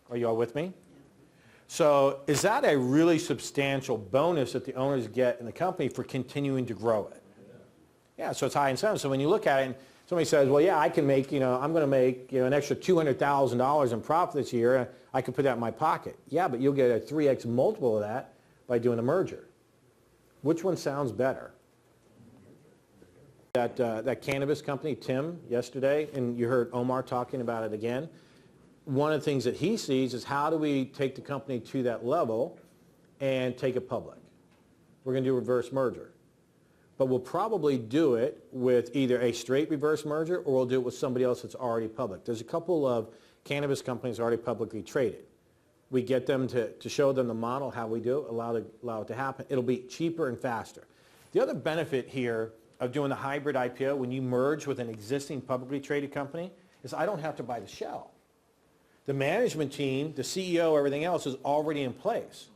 Are you all with me? So is that a really substantial bonus that the owners get in the company for continuing to grow it? Yeah, so it's high incentive. So when you look at it and somebody says, well, yeah, I can make, I'm going to make, an extra $200,000 in profit this year. I can put that in my pocket. Yeah, but you'll get a 3x multiple of that by doing a merger. Which one sounds better? That cannabis company, Tim, yesterday, and you heard Omar talking about it again. One of the things that he sees is how do we take the company to that level and take it public? We're going to do a reverse merger. But we'll probably do it with either a straight reverse merger or we'll do it with somebody else that's already public. There's a couple of cannabis companies already publicly traded. We get them to show them the model, how we do it, allow it to happen. It'll be cheaper and faster. The other benefit here of doing the hybrid IPO when you merge with an existing publicly traded company is I don't have to buy the shell. The management team, the CEO, everything else is already in place.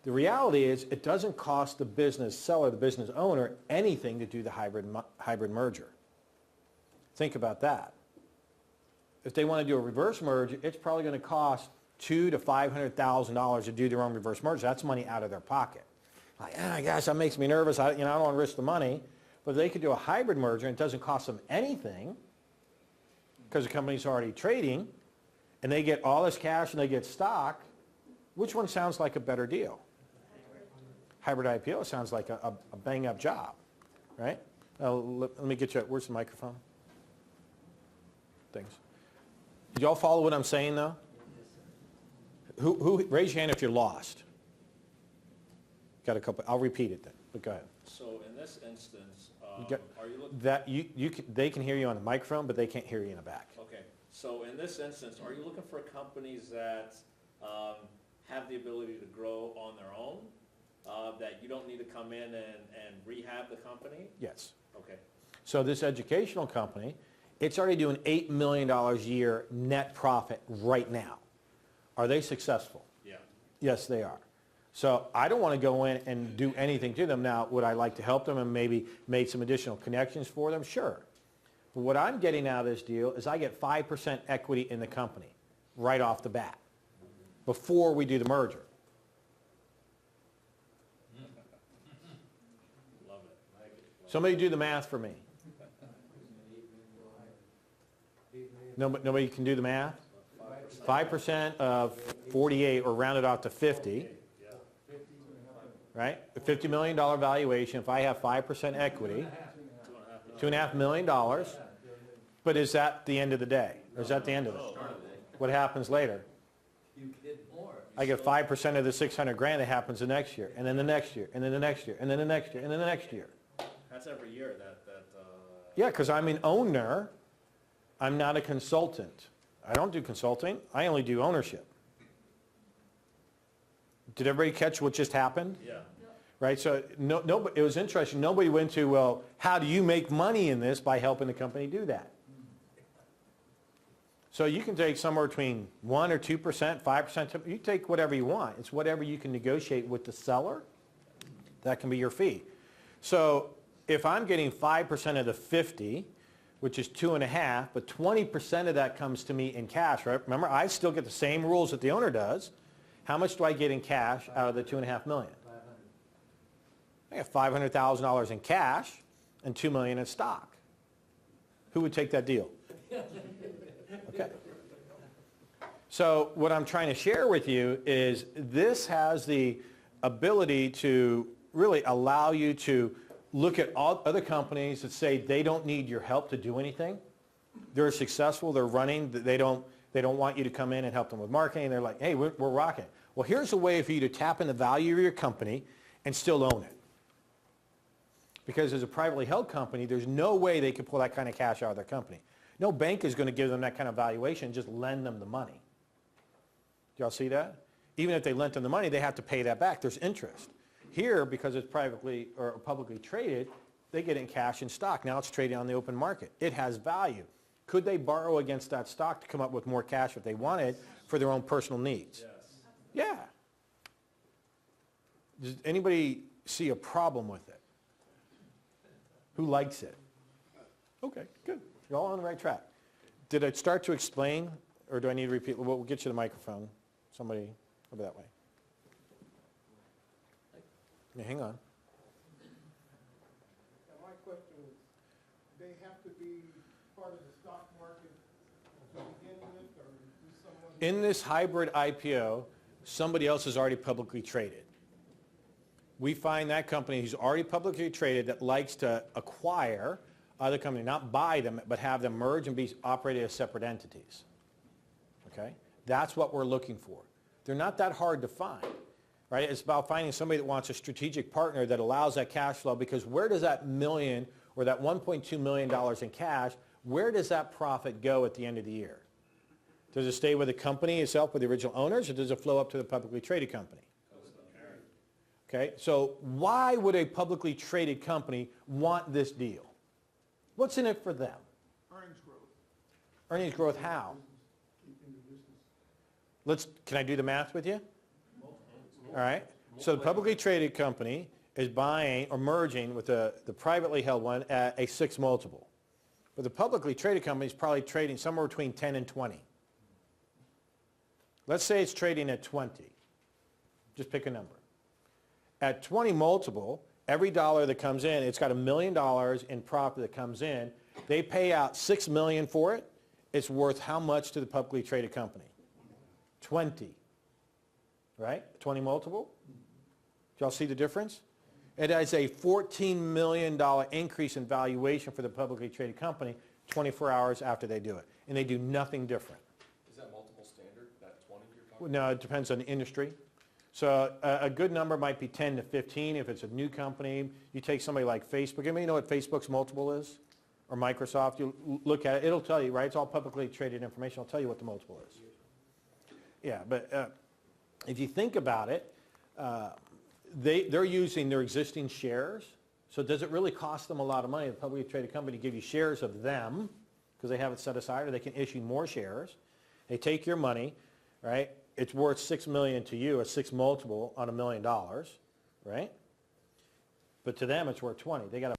The reality is it doesn't cost the business seller, the business owner, anything to do the hybrid merger. Think about that. If they want to do a reverse merger, it's probably going to cost $200,000 to $500,000 to do their own reverse merger. That's money out of their pocket. Like, gosh, that makes me nervous. I don't want to risk the money. But if they could do a hybrid merger and it doesn't cost them anything because the company's already trading, and they get all this cash and they get stock, which one sounds like a better deal? Hybrid IPO sounds like a bang-up job, right? Let me get you, where's the microphone? Thanks. Did y'all follow what I'm saying, though? Who raise your hand if you're lost. Got a couple, I'll repeat it then, but go ahead.
So in this instance, are you looking...
They can hear you on the microphone, but they can't hear you in the back.
Okay. So in this instance, are you looking for companies that have the ability to grow on their own, that you don't need to come in and rehab the company?
Yes.
Okay.
So this educational company, it's already doing $8 million a year net profit right now. Are they successful?
Yeah.
Yes, they are. So I don't want to go in and do anything to them. Now, would I like to help them and maybe make some additional connections for them? Sure. But what I'm getting out of this deal is I get 5% equity in the company right off the bat before we do the merger.
Love it.
Somebody do the math for me. Nobody can do the math? 5% of 48 or round it off to 50. Right? A $50 million valuation. If I have 5% equity, $2.5 million. But is that the end of the day? Or is that the end of it? What happens later? I get 5% of the 600 grand that happens the next year, and then the next year, and then the next year, and then the next year, and then the next year.
That's every year
Yeah, because I'm an owner. I'm not a consultant. I don't do consulting. I only do ownership. Did everybody catch what just happened?
Yeah.
Right, so it was interesting. Nobody went to, well, how do you make money in this by helping the company do that? So you can take somewhere between 1 or 2%, 5%. You take whatever you want. It's whatever you can negotiate with the seller. That can be your fee. So if I'm getting 5% of the 50, which is 2.5, but 20% of that comes to me in cash, right? Remember, I still get the same rules that the owner does. How much do I get in cash out of the $2.5 million? I got $500,000 in cash and $2 million in stock. Who would take that deal? Okay. So what I'm trying to share with you is this has the ability to really allow you to look at all other companies that say they don't need your help to do anything. They're successful, they're running, they don't want you to come in and help them with marketing. They're like, hey, we're rocking. Well, here's a way for you to tap in the value of your company and still own it. Because as a privately held company, there's no way they can pull that kind of cash out of their company. No bank is going to give them that kind of valuation and just lend them the money. Do y'all see that? Even if they lent them the money, they have to pay that back. There's interest. Here, because it's privately or publicly traded, they get it in cash and stock. Now it's trading on the open market. It has value. Could they borrow against that stock to come up with more cash if they wanted for their own personal needs? Yes. Yeah. Does anybody see a problem with it? Who likes it? Okay, good. You're all on the right track. Did I start to explain, or do I need to repeat? We'll get you the microphone. Somebody over that way. Yeah, hang on.
My question is, they have to be part of the stock market to begin with, or is someone...
In this hybrid IPO, somebody else is already publicly traded. We find that company who's already publicly traded that likes to acquire other companies, not buy them, but have them merge and be operated as separate entities. Okay? That's what we're looking for. They're not that hard to find, right? It's about finding somebody that wants a strategic partner that allows that cash flow, because where does that million or that $1.2 million in cash, where does that profit go at the end of the year? Does it stay with the company itself, with the original owners, or does it flow up to the publicly traded company? Okay, so why would a publicly traded company want this deal? What's in it for them?
Earnings growth.
Earnings growth how? Can I do the math with you? All right, so the publicly traded company is buying or merging with the privately held one at a 6 multiple. But the publicly traded company is probably trading somewhere between 10 and 20. Let's say it's trading at 20. Just pick a number. At 20 multiple, every dollar that comes in, it's got $1 million in profit that comes in. They pay out $6 million for it. It's worth how much to the publicly traded company? 20. Right? 20 multiple? Do y'all see the difference? It has a $14 million increase in valuation for the publicly traded company 24 hours after they do it. And they do nothing different.
Is that multiple standard, that 20 you're talking about?
No, it depends on the industry. So a good number might be 10 to 15 if it's a new company. You take somebody like Facebook. Anybody know what Facebook's multiple is? Or Microsoft? You look at it. It'll tell you, right? It's all publicly traded information. It'll tell you what the multiple is. Yeah, but if you think about it, they're using their existing shares. So does it really cost them a lot of money, the publicly traded company, to give you shares of them because they have it set aside, or they can issue more shares? They take your money, right? It's worth $6 million to you, a 6 multiple on $1 million, right? But to them, it's worth 20. They got to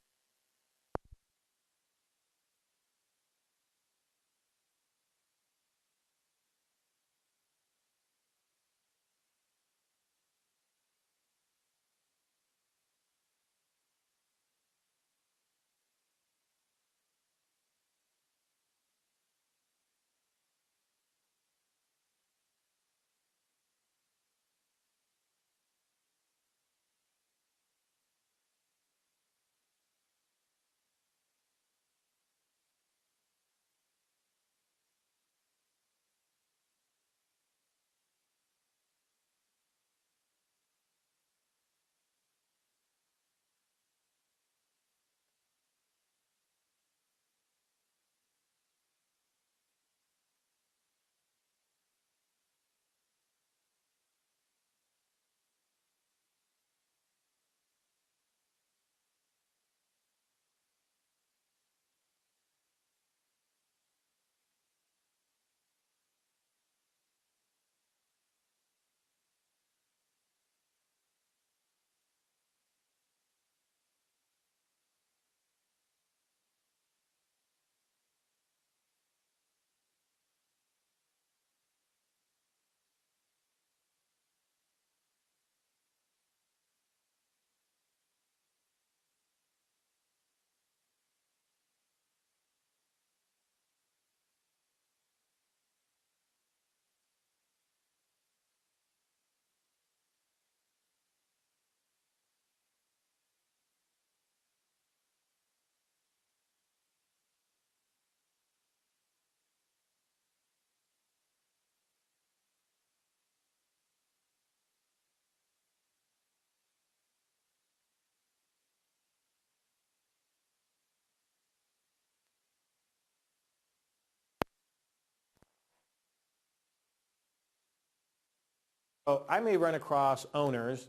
So I may run across owners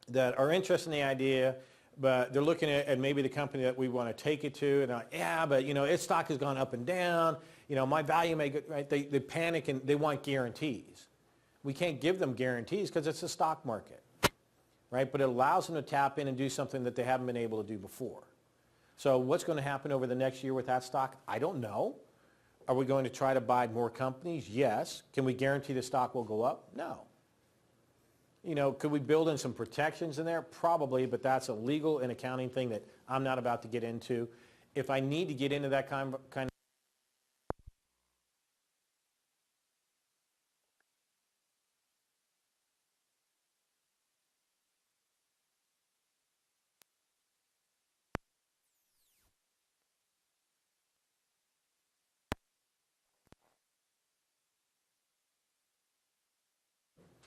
that are interested in the idea, but they're looking at maybe the company that we want to take it to, and they're like, yeah, but its stock has gone up and down. My value may go, right? They panic and they want guarantees. We can't give them guarantees because it's a stock market, right? But it allows them to tap in and do something that they haven't been able to do before. So what's going to happen over the next year with that stock? I don't know. Are we going to try to buy more companies? Yes. Can we guarantee the stock will go up? No. Could we build in some protections in there? Probably, but that's a legal and accounting thing that I'm not about to get into. If I need to get into that kind of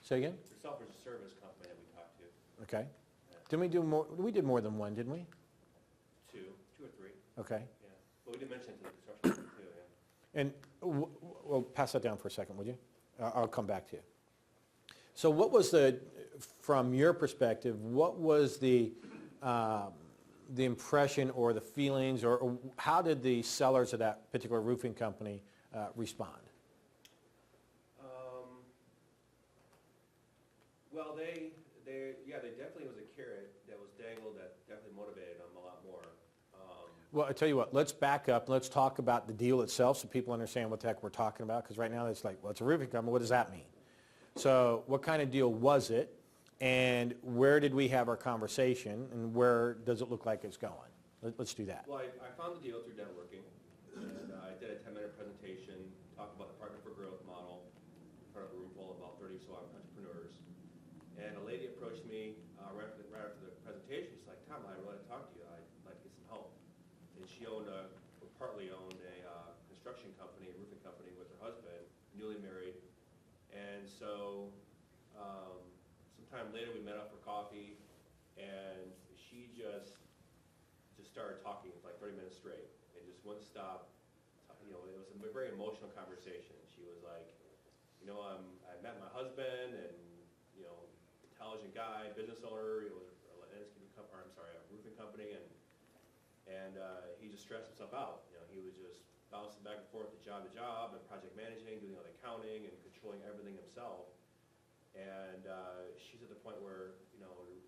Say again?
The software as a service company that we talked to,
Okay. Didn't we do more? We did more than one, didn't we?
two or three,
Okay.
yeah. But we did mention to the construction company too, yeah.
And well, pass that down for a second, would you? I'll come back to you. So what was from your perspective, what was the impression or the feelings, or how did the sellers of that particular roofing company respond?
Well, they definitely was a carrot that was dangled that definitely motivated them a lot more.
Well, I tell you what, let's back up. Let's talk about the deal itself so people understand what the heck we're talking about, because right now it's like, well, it's a roofing company. What does that mean? So what kind of deal was it, and where did we have our conversation, and where does it look like it's going? Let's do that.
Well, I found the deal through networking, and I did a 10-minute presentation, talked about the Partner for Growth model in front of a room full of about 30 so entrepreneurs. And a lady approached me right after the presentation. She's like, Tom, I want to talk to you. I'd like to get some help. And she partly owned a construction company, a roofing company with her husband, newly married. And so sometime later we met up for coffee, and she just started talking for like 30 minutes straight. It just wouldn't stop. It was a very emotional conversation. She was like, I met my husband, and intelligent guy, business owner, a roofing company, and he just stressed himself out. He was just bouncing back and forth to job and project managing, doing all the accounting and controlling everything himself. And she's at the point where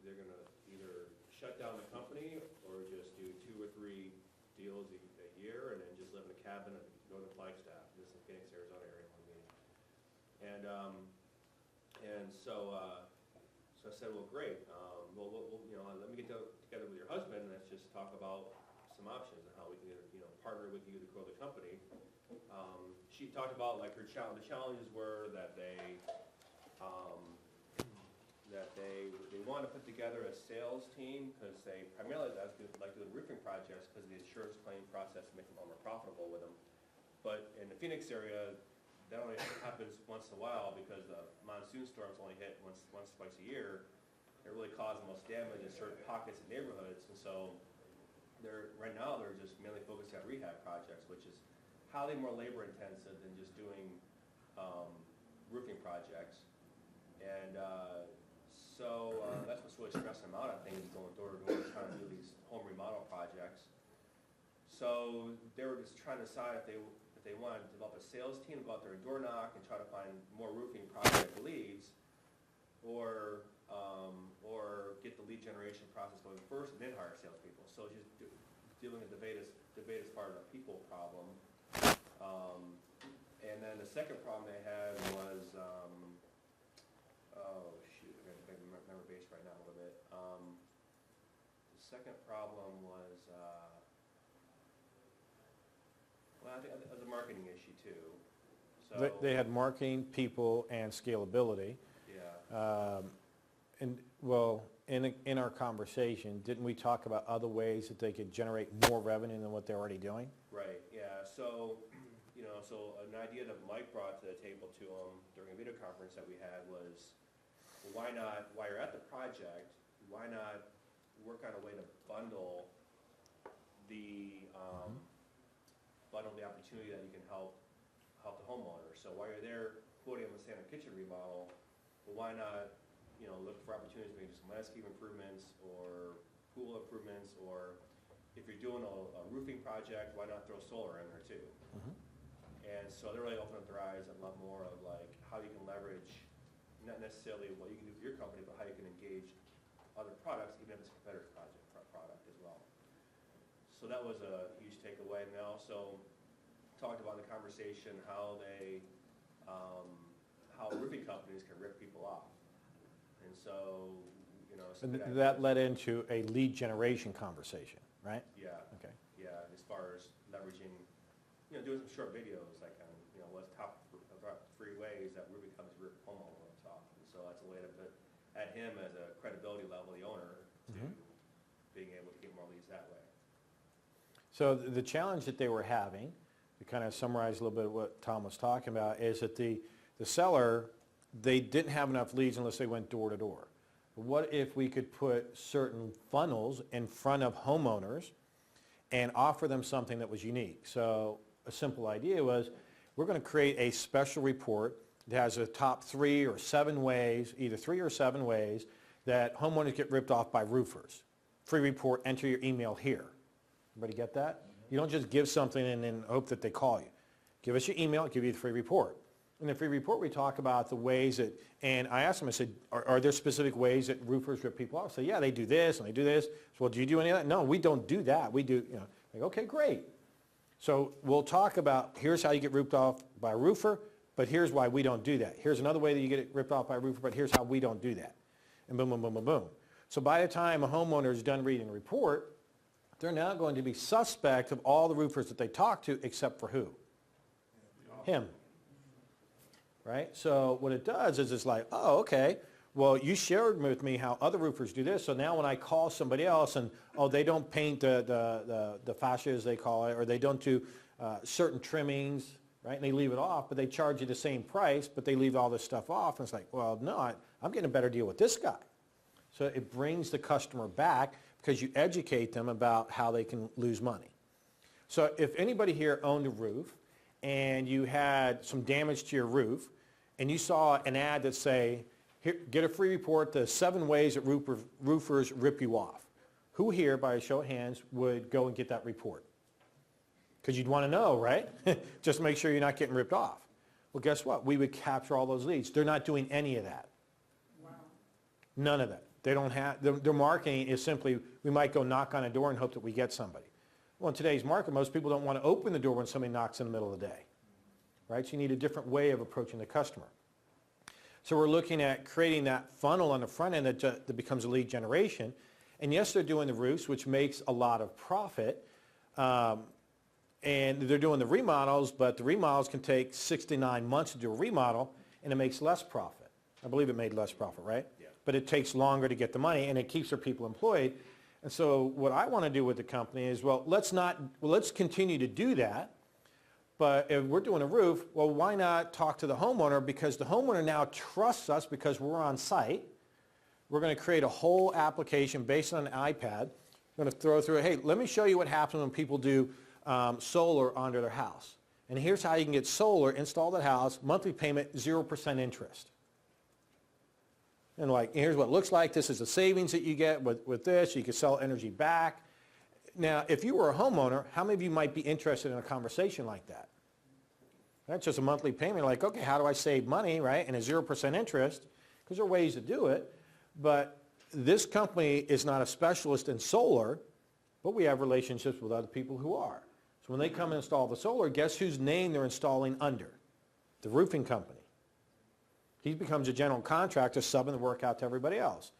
they're going to either shut down the company or just do 2 or 3 deals a year and then just live in a cabin in northern Flagstaff, this in Phoenix, Arizona area. And so I said, well, great. Let me get together with your husband and let's just talk about some options and how we can partner with you to grow the company. She talked about like the challenges were that they want to put together a sales team because they primarily like doing roofing projects because of the insurance claim process to make them more profitable with them. But in the Phoenix area, that only happens once in a while because the monsoon storms only hit once, twice a year. It really caused the most damage in certain pockets of neighborhoods, and so right now they're just mainly focused on rehab projects, which is highly more labor intensive than just doing roofing projects. And so that's what's really stressing them out, I think, is going door to door trying to do these home remodel projects. So they were just trying to decide if they wanted to develop a sales team, go out there and door knock and try to find more roofing project leads, or get the lead generation process going first and then hire salespeople. So just dealing with the biggest part of the people problem. And then the second problem they had was, I can't remember base right now a little bit. The second problem was, I think it was a marketing issue too. So
They had marketing, people, and scalability.
yeah.
And well, in our conversation, didn't we talk about other ways that they could generate more revenue than what they're already doing?
Right, yeah, so an idea that Mike brought to the table to him during a video conference that we had was, well, why not, while you're at the project, why not work on a way to bundle the opportunity that you can help the homeowner. So while you're there quoting them a standard kitchen remodel,
well, why not, look for opportunities, maybe some landscape improvements or pool improvements, or if you're doing a roofing project, why not throw solar in there too? And so they really opened up their eyes a lot more of like how you can leverage, not necessarily what you can do for your company, but how you can engage other products, even if it's a competitor's product as well. So that was a huge takeaway. And they also talked about in the conversation how how roofing companies can rip people off. And so, some good
That
ideas.
led into a lead generation conversation, right?
Yeah.
Okay.
Yeah, as far as leveraging, doing some short videos, like on, what's top 3 ways that roofing companies rip homeowners off. And so that's a way to put at him as a credibility level, the owner, to being able to get more leads that way.
So the challenge that they were having, to kind of summarize a little bit of what Tom was talking about, is that the seller, they didn't have enough leads unless they went door to door. What if we could put certain funnels in front of homeowners and offer them something that was unique? So a simple idea was, we're going to create a special report that has the top 3 or 7 ways, either 3 or 7 ways, that homeowners get ripped off by roofers. Free report, enter your email here. Everybody get that? You don't just give something and then hope that they call you. Give us your email, give you the free report. In the free report, we talk about the ways that, and I asked them, I said, are there specific ways that roofers rip people off? I said, yeah, they do this and they do this. So, well, do you do any of that? No, we don't do that. We do, like, okay, great. So we'll talk about, here's how you get ripped off by a roofer, but here's why we don't do that. Here's another way that you get ripped off by a roofer, but here's how we don't do that. And boom, boom, boom, boom, boom. So by the time a homeowner is done reading the report, they're now going to be suspect of all the roofers that they talk to, except for who? Him. Right? So what it does is it's like, oh, okay, well, you shared with me how other roofers do this, so now when I call somebody else and, oh, they don't paint the fascia, as they call it, or they don't do certain trimmings, right, and they leave it off, but they charge you the same price, but they leave all this stuff off, and it's like, well, no, I'm getting a better deal with this guy. So it brings the customer back because you educate them about how they can lose money. So if anybody here owned a roof and you had some damage to your roof and you saw an ad that say, here, get a free report, the 7 ways that roofers rip you off. Who here, by a show of hands, would go and get that report? Because you'd want to know, right? Just to make sure you're not getting ripped off. Well, guess what? We would capture all those leads. They're not doing any of that.
Wow.
None of that. They don't have, their marketing is simply, we might go knock on a door and hope that we get somebody. Well, in today's market, most people don't want to open the door when somebody knocks in the middle of the day, right? So you need a different way of approaching the customer. So we're looking at creating that funnel on the front end that becomes a lead generation. And yes, they're doing the roofs, which makes a lot of profit. And they're doing the remodels, but the remodels can take 6 to 9 months to do a remodel, and it makes less profit. I believe it made less profit, right? Yeah. But it takes longer to get the money, and it keeps their people employed. And so what I want to do with the company is, well, let's continue to do that. But if we're doing a roof, well, why not talk to the homeowner? Because the homeowner now trusts us because we're on site. We're going to create a whole application based on an iPad. We're going to throw through, hey, let me show you what happens when people do solar onto their house. And here's how you can get solar installed at the house, monthly payment, 0% interest. And like, here's what it looks like. This is the savings that you get with this. You can sell energy back. Now, if you were a homeowner, how many of you might be interested in a conversation like that? That's just a monthly payment. Like, okay, how do I save money, right? And a 0% interest, because there are ways to do it. But this company is not a specialist in solar, but we have relationships with other people who are. So when they come and install the solar, guess whose name they're installing under? The roofing company. He becomes a general contractor, subbing the work out to everybody else.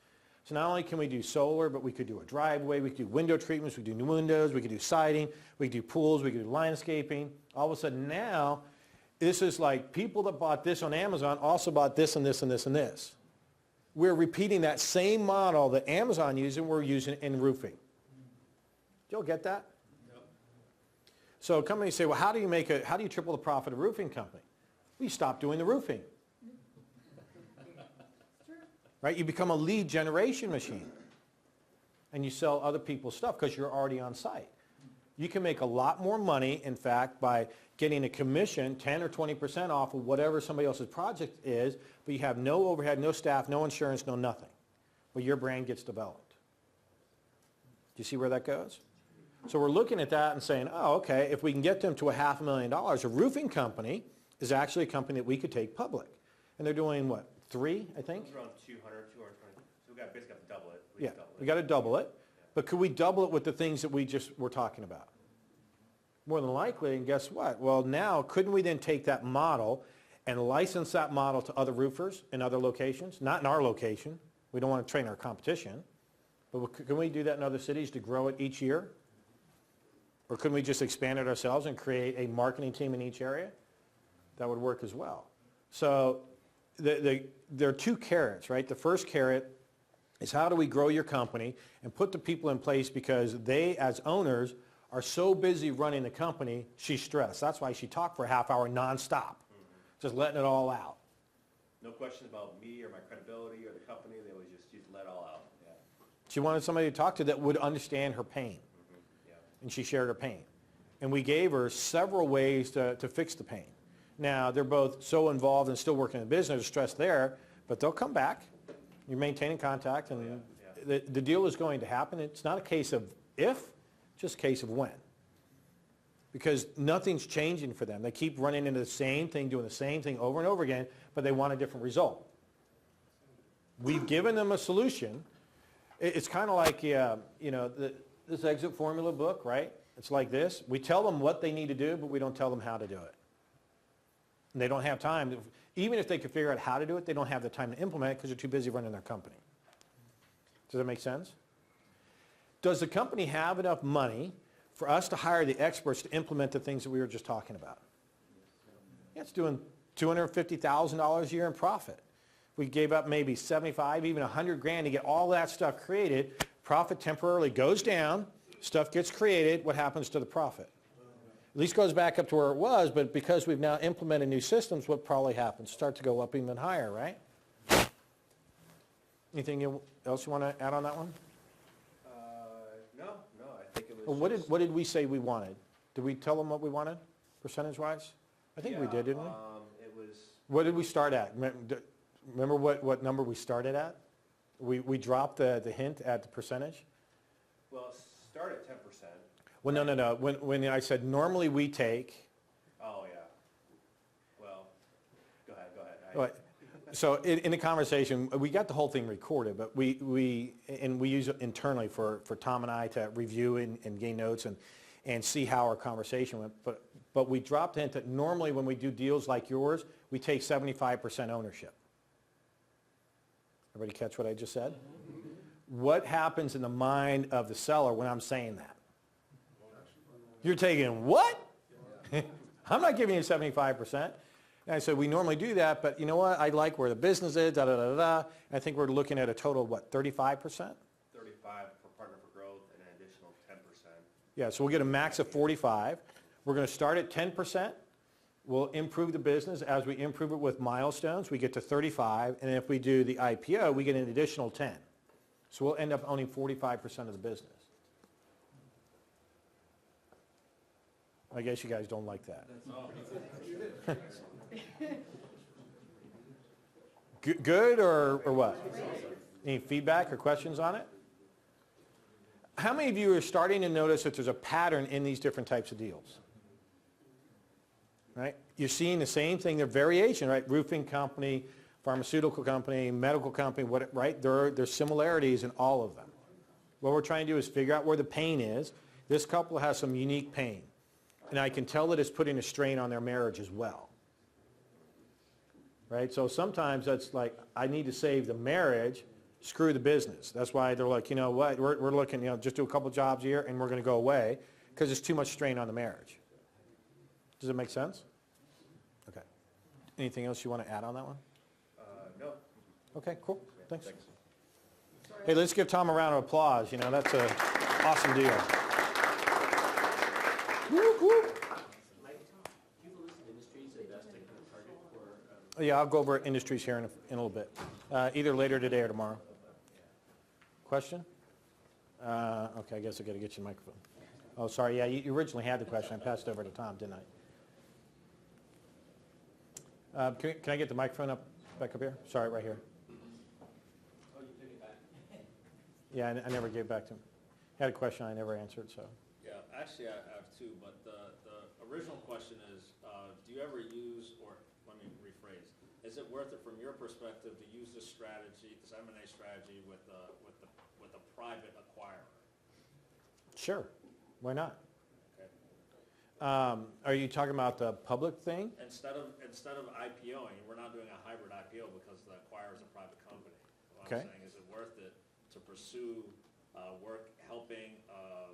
So not only can we do solar, but we could do a driveway, we could do window treatments, we could do new windows, we could do siding, we could do pools, we could do landscaping. All of a sudden now, this is like people that bought this on Amazon also bought this and this and this and this. We're repeating that same model that Amazon uses and we're using it in roofing. Do you all get that? Yep. So companies say, well, how do you triple the profit of a roofing company? Well, you stop doing the roofing. Right? You become a lead generation machine. And you sell other people's stuff because you're already on site. You can make a lot more money, in fact, by getting a commission, 10 or 20% off of whatever somebody else's project is, but you have no overhead, no staff, no insurance, no nothing. Well, your brand gets developed. Do you see where that goes? So we're looking at that and saying, oh, okay, if we can get them to $500,000, a roofing company is actually a company that we could take public. And they're doing what, 3, I think?
It's around 200, 220. So we got basically have to double it.
Yeah, we got to double it. But could we double it with the things that we just were talking about? More than likely, and guess what? Well, now, couldn't we then take that model and license that model to other roofers in other locations? Not in our location. We don't want to train our competition. But can we do that in other cities to grow it each year? Or couldn't we just expand it ourselves and create a marketing team in each area? That would work as well. So there are 2 carrots, right? The first carrot is how do we grow your company and put the people in place because they, as owners, are so busy running the company, she's stressed. That's why she talked for a half hour nonstop, just letting it all out.
No questions about me or my credibility or the company. They always just let it all out. Yeah.
She wanted somebody to talk to that would understand her pain.
Yeah.
And she shared her pain. And we gave her several ways to fix the pain. Now, they're both so involved and still working in the business, stressed there, but they'll come back. You're maintaining contact, and the deal is going to happen. It's not a case of if, just a case of when. Because nothing's changing for them. They keep running into the same thing, doing the same thing over and over again, but they want a different result. We've given them a solution. It's kind of like, this exit formula book, right? It's like this. We tell them what they need to do, but we don't tell them how to do it. And they don't have time. Even if they could figure out how to do it, they don't have the time to implement it because they're too busy running their company. Does that make sense? Does the company have enough money for us to hire the experts to implement the things that we were just talking about? Yeah, it's doing $250,000 a year in profit. We gave up maybe 75, even 100 grand to get all that stuff created. Profit temporarily goes down. Stuff gets created. What happens to the profit? At least goes back up to where it was, but because we've now implemented new systems, what probably happens? Start to go up even higher, right? Anything else you want to add on that one?
No, I think it was
Well, what did we say we wanted? Did we tell them what we wanted, percentage-wise? I think we did, didn't we?
It was,
What did we start at? Remember what number we started at? We dropped the hint at the percentage?
well, start at 10%.
Well, no. When I said normally we take,
Oh, yeah. Well, go ahead.
Right. So in the conversation, we got the whole thing recorded, but we use it internally for Tom and I to review and gain notes and see how our conversation went. But we dropped the hint that normally when we do deals like yours, we take 75% ownership. Everybody catch what I just said? What happens in the mind of the seller when I'm saying that? You're taking what? I'm not giving you 75%. And I said, we normally do that, but you know what? I like where the business is, da-da-da-da. I think we're looking at a total of what, 35%?
35 for Partner for Growth and an additional 10%.
Yeah, so we'll get a max of 45. We're going to start at 10%. We'll improve the business. As we improve it with milestones, we get to 35. And if we do the IPO, we get an additional 10. So we'll end up owning 45% of the business. I guess you guys don't like that. Good or what? Any feedback or questions on it? How many of you are starting to notice that there's a pattern in these different types of deals? Right? You're seeing the same thing, the variation, right? Roofing company, pharmaceutical company, medical company, right? There's similarities in all of them. What we're trying to do is figure out where the pain is. This couple has some unique pain. And I can tell that it's putting a strain on their marriage as well. Right? So sometimes that's like, I need to save the marriage, screw the business. That's why they're like, you know what, we're looking, just do a couple jobs a year and we're going to go away because it's too much strain on the marriage. Does it make sense? Okay. Anything else you want to add on that one?
No.
Okay, cool. Thanks. Hey, let's give Tom a round of applause. That's an awesome deal. Whoop, whoop. Yeah, I'll go over industries here in a little bit, either later today or tomorrow. Question? Okay, I guess I got to get you a microphone. Oh, sorry, yeah, you originally had the question. I passed it over to Tom, didn't I? Can I get the microphone back up here? Sorry, right here.
Oh, you took it back.
Yeah, I never gave it back to him. Had a question I never answered, so.
Yeah, actually, I have two, but the original question is, do you ever use, or let me rephrase, is it worth it from your perspective to use this strategy, this M&A strategy with a private acquirer?
Sure, why not?
Okay.
Are you talking about the public thing?
Instead of IPOing, we're not doing a hybrid IPO because the acquirer is a private company. What
Okay.
I'm saying is it worth it to pursue work helping a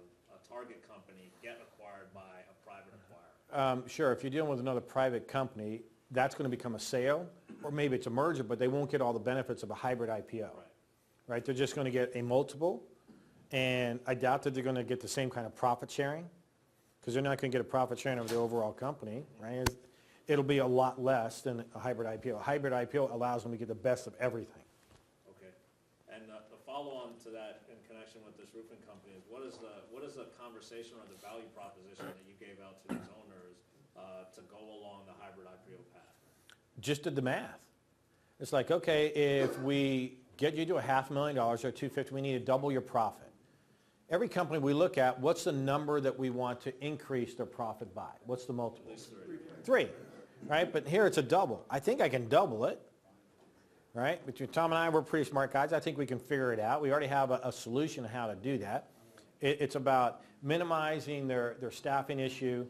target company get acquired by a private acquirer?
Sure, if you're dealing with another private company, that's going to become a sale, or maybe it's a merger, but they won't get all the benefits of a hybrid IPO. Right? They're just going to get a multiple, and I doubt that they're going to get the same kind of profit sharing, because they're not going to get a profit sharing of the overall company, right? It'll be a lot less than a hybrid IPO. A hybrid IPO allows them to get the best of everything.
Okay. And the follow-on to that in connection with this roofing company is what is the conversation or the value proposition that you gave out to these owners to go along the hybrid IPO path?
Just did the math. It's like, okay, if we get you to $500,000 or $250,000, we need to double your profit. Every company we look at, what's the number that we want to increase their profit by? What's the multiple?
At least
3, right? But here it's a double. I think I can double it, right? Between Tom and I, we're pretty smart guys. I think we can figure it out. We already have a solution on how to do that. It's about minimizing their staffing issue,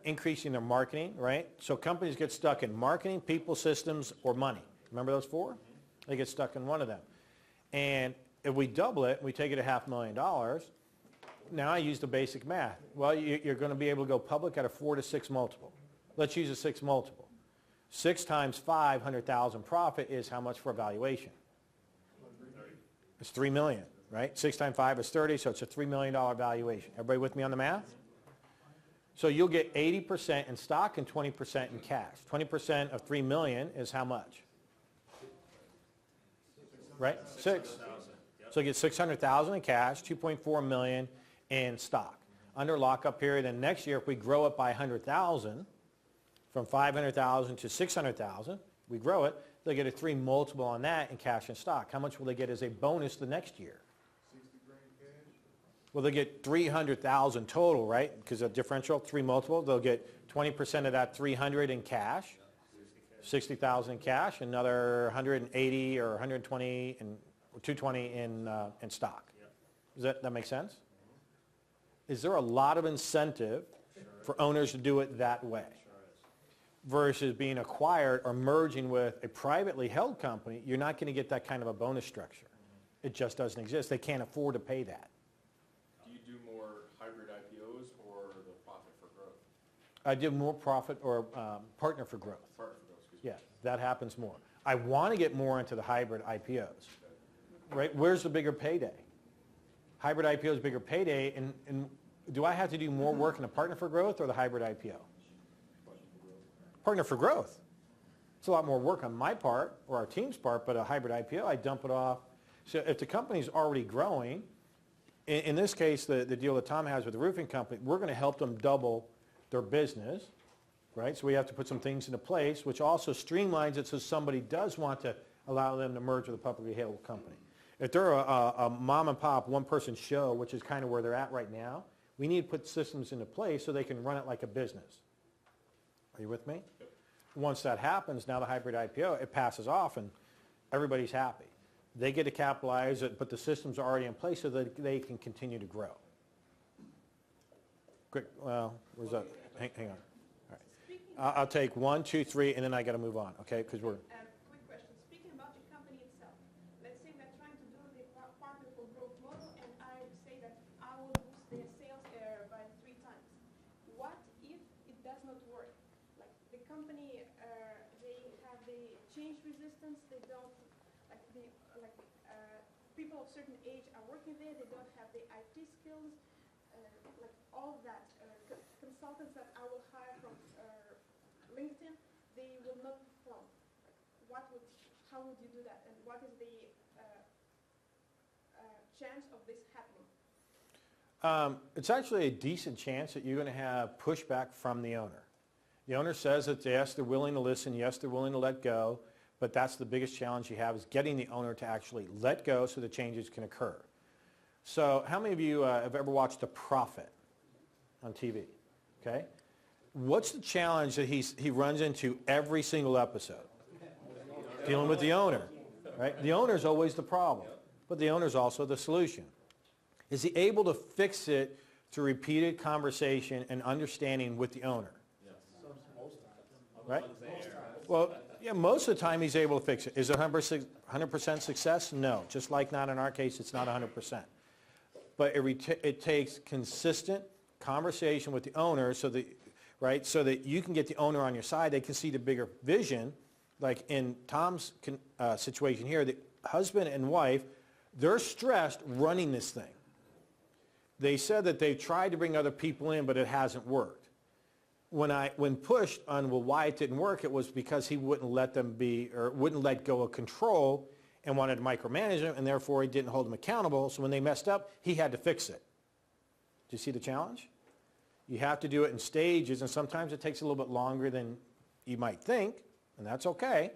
increasing their marketing, right? So companies get stuck in marketing, people, systems, or money. Remember those 4? They get stuck in one of them. And if we double it, we take it to $500,000, now I use the basic math. Well, you're going to be able to go public at a 4 to 6 multiple. Let's use a 6 multiple. 6 times 500,000 profit is how much for valuation? It's $3 million, right? 6 times 5 is 30, so it's a $3 million valuation. Everybody with me on the math? So you'll get 80% in stock and 20% in cash. 20% of $3 million is how much? Right? 6. So you get $600,000 in cash, $2.4 million in stock. Under lockup period, and next year, if we grow it by $100,000, from $500,000 to $600,000, we grow it, they'll get a 3 multiple on that in cash and stock. How much will they get as a bonus the next year?
60 grand cash?
Well, they'll get $300,000 total, right? Because a differential, 3 multiple, they'll get 20% of that $300 in cash, $60,000 in cash, another 180 or 120 and 220 in stock. Does that make sense? Is there a lot of incentive for owners to do it that way? Versus being acquired or merging with a privately held company, you're not going to get that kind of a bonus structure. It just doesn't exist. They can't afford to pay that.
Do you do more hybrid IPOs or the profit for growth?
I do more profit or partner for growth.
Partner for growth, excuse me.
Yeah, that happens more. I want to get more into the hybrid IPOs. Right? Where's the bigger payday? Hybrid IPO is bigger payday, and do I have to do more work in a partner for growth or the hybrid IPO? Partner for growth. It's a lot more work on my part or our team's part, but a hybrid IPO, I dump it off. So if the company's already growing, in this case, the deal that Tom has with the roofing company, we're going to help them double their business, right? So we have to put some things into place, which also streamlines it so somebody does want to allow them to merge with a publicly held company. If they're a mom and pop, one-person show, which is kind of where they're at right now, we need to put systems into place so they can run it like a business. Are you with me?
Yep.
Once that happens, now the hybrid IPO, it passes off and everybody's happy. They get to capitalize it, but the systems are already in place so that they can continue to grow. Quick, well, where's that? Hang on. All right. I'll take 1, 2, 3, and then I got to move on, okay? Because we're...
Quick question. Speaking about the company itself, let's say we're trying to do the partner for growth model, and I say that I will boost their sales by 3 times. What if it does not work? Like the company, they have the change resistance. They don't people of certain age are working there. They don't have the IT skills, like all of that. Consultants that I will hire from LinkedIn, they will not perform. How would you do that, and what is the chance of this happening?
It's actually a decent chance that you're going to have pushback from the owner. The owner says that yes, they're willing to listen, yes, they're willing to let go, but that's the biggest challenge you have is getting the owner to actually let go so the changes can occur. So how many of you have ever watched The Prophet on TV? Okay. What's the challenge that he runs into every single episode? Dealing with the owner, right? The owner's always the problem, but the owner's also the solution. Is he able to fix it through repeated conversation and understanding with the owner? Right? Well, yeah, most of the time he's able to fix it. Is it 100% success? No. Just like not in our case, it's not 100%. But it takes consistent conversation with the owner so that, right, so that you can get the owner on your side. They can see the bigger vision. Like in Tom's situation here, the husband and wife, they're stressed running this thing. They said that they've tried to bring other people in, but it hasn't worked. When pushed on, well, why it didn't work, it was because he wouldn't let them be, or wouldn't let go of control and wanted to micromanage them, and therefore he didn't hold them accountable. So when they messed up, he had to fix it. Do you see the challenge? You have to do it in stages, and sometimes it takes a little bit longer than you might think, and that's okay,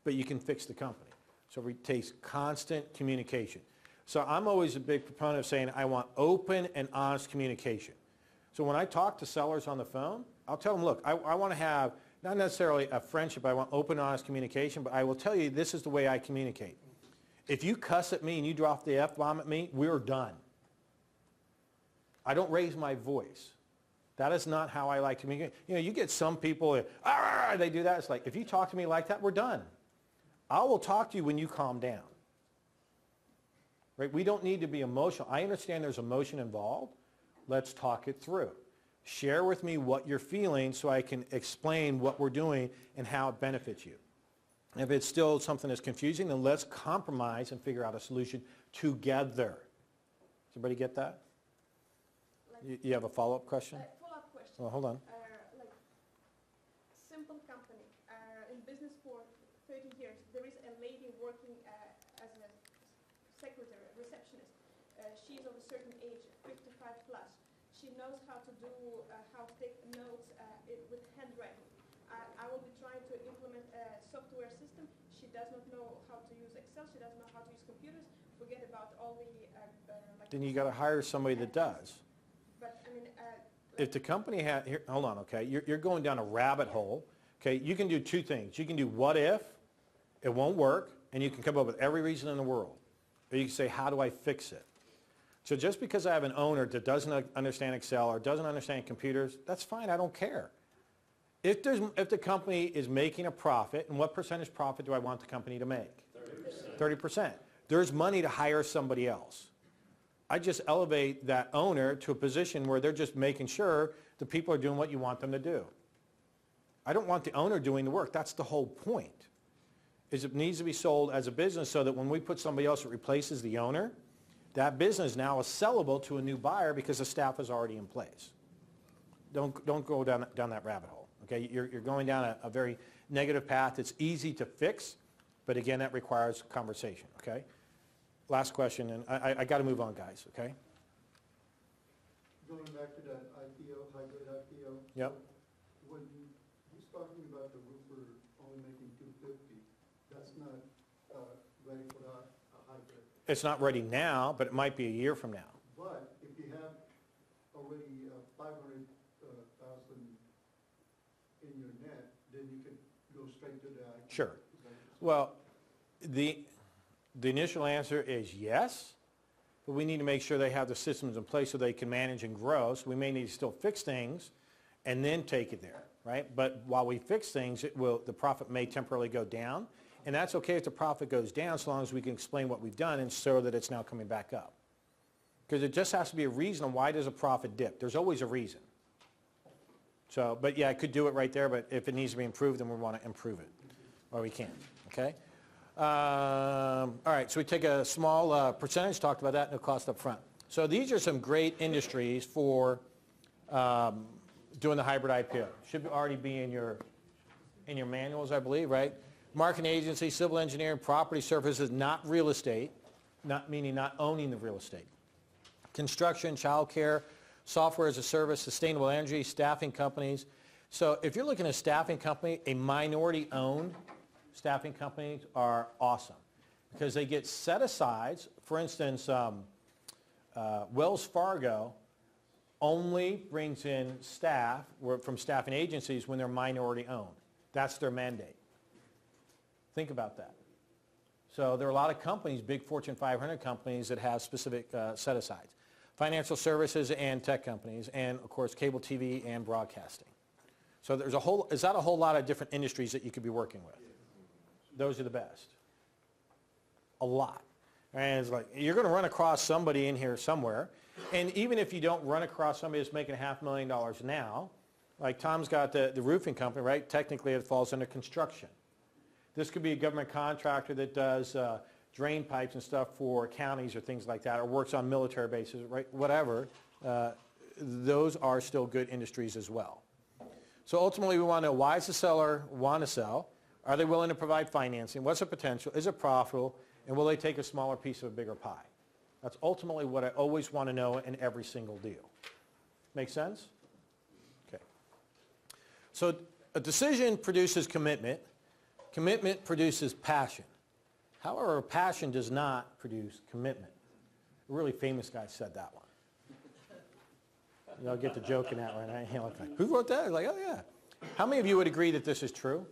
but you can fix the company. So it takes constant communication. So I'm always a big proponent of saying I want open and honest communication. So when I talk to sellers on the phone, I'll tell them, look, I want to have not necessarily a friendship, I want open, honest communication, but I will tell you this is the way I communicate. If you cuss at me and you drop the F-bomb at me, we're done. I don't raise my voice. That is not how I like to communicate. You know, you get some people, they do that. It's like, if you talk to me like that, we're done. I will talk to you when you calm down. Right? We don't need to be emotional. I understand there's emotion involved. Let's talk it through. Share with me what you're feeling so I can explain what we're doing and how it benefits you. If it's still something that's confusing, then let's compromise and figure out a solution together. Does everybody get that? You have a follow-up question?
Follow-up question.
Well, hold on.
Like, simple company, in business for 30 years. There is a lady working as a secretary, receptionist. She's of a certain age, 55 plus. She knows how to do, how to take notes with handwriting. I will be trying to implement a software system. She does not know how to use Excel. She doesn't know how to use computers. Forget about all the...
Then you got to hire somebody that does.
But, I mean...
if the company had... Here, hold on, okay? You're going down a rabbit hole. Okay, you can do two things. You can do what if, it won't work, and you can come up with every reason in the world. Or you can say, how do I fix it? So just because I have an owner that doesn't understand Excel or doesn't understand computers, that's fine, I don't care. If the company is making a profit, and what percentage profit do I want the company to make? 30%. 30%. There's money to hire somebody else. I just elevate that owner to a position where they're just making sure the people are doing what you want them to do. I don't want the owner doing the work. That's the whole point. Is it needs to be sold as a business so that when we put somebody else that replaces the owner, that business now is sellable to a new buyer because the staff is already in place. Don't go down that rabbit hole. Okay, you're going down a very negative path. It's easy to fix, but again, that requires conversation. Okay. Last question, and I got to move on, guys. Okay.
Going back to that IPO, hybrid IPO.
Yep.
When he's talking about the roofer only making $250, that's not ready for a hybrid.
It's not ready now, but it might be a year from now.
But if you have already 500,000 in your net, then you can go straight to the IPO.
Sure. Well, the initial answer is yes, but we need to make sure they have the systems in place so they can manage and grow. So we may need to still fix things and then take it there, right? But while we fix things, the profit may temporarily go down. And that's okay if the profit goes down so long as we can explain what we've done and show that it's now coming back up. Because it just has to be a reason on why does a profit dip. There's always a reason. So, but yeah, I could do it right there, but if it needs to be improved, then we want to improve it. Or we can, okay? All right, so we take a small percentage, talked about that, no cost up front. So these are some great industries for doing the hybrid IPO. Should already be in your manuals, I believe, right? Marketing agency, civil engineering, property services, not real estate, not meaning not owning the real estate. construction, childcare, software as a service, sustainable energy, staffing companies. So if you're looking at a staffing company, a minority-owned staffing companies are awesome because they get set-asides. For instance, Wells Fargo only brings in staff from staffing agencies when they're minority-owned. That's their mandate. Think about that. So there are a lot of companies, big Fortune 500 companies, that have specific set-asides. Financial services and tech companies, and of course cable TV and broadcasting. So there's not a whole lot of different industries that you could be working with. Those are the best. A lot. And it's like, you're going to run across somebody in here somewhere, and even if you don't run across somebody that's making $500,000 now, like Tom's got the roofing company, right? Technically it falls under construction. This could be a government contractor that does drain pipes and stuff for counties or things like that, or works on military bases, right? Whatever. Those are still good industries as well. So ultimately we want to know, why does the seller want to sell? Are they willing to provide financing? What's the potential? Is it profitable? And will they take a smaller piece of a bigger pie? That's ultimately what I always want to know in every single deal. Make sense? Okay. So a decision produces commitment. Commitment produces passion. However, passion does not produce commitment. A really famous guy said that one. You know, get the joke in that one, right? Who wrote that? Like, oh yeah. How many of you would agree that this is true?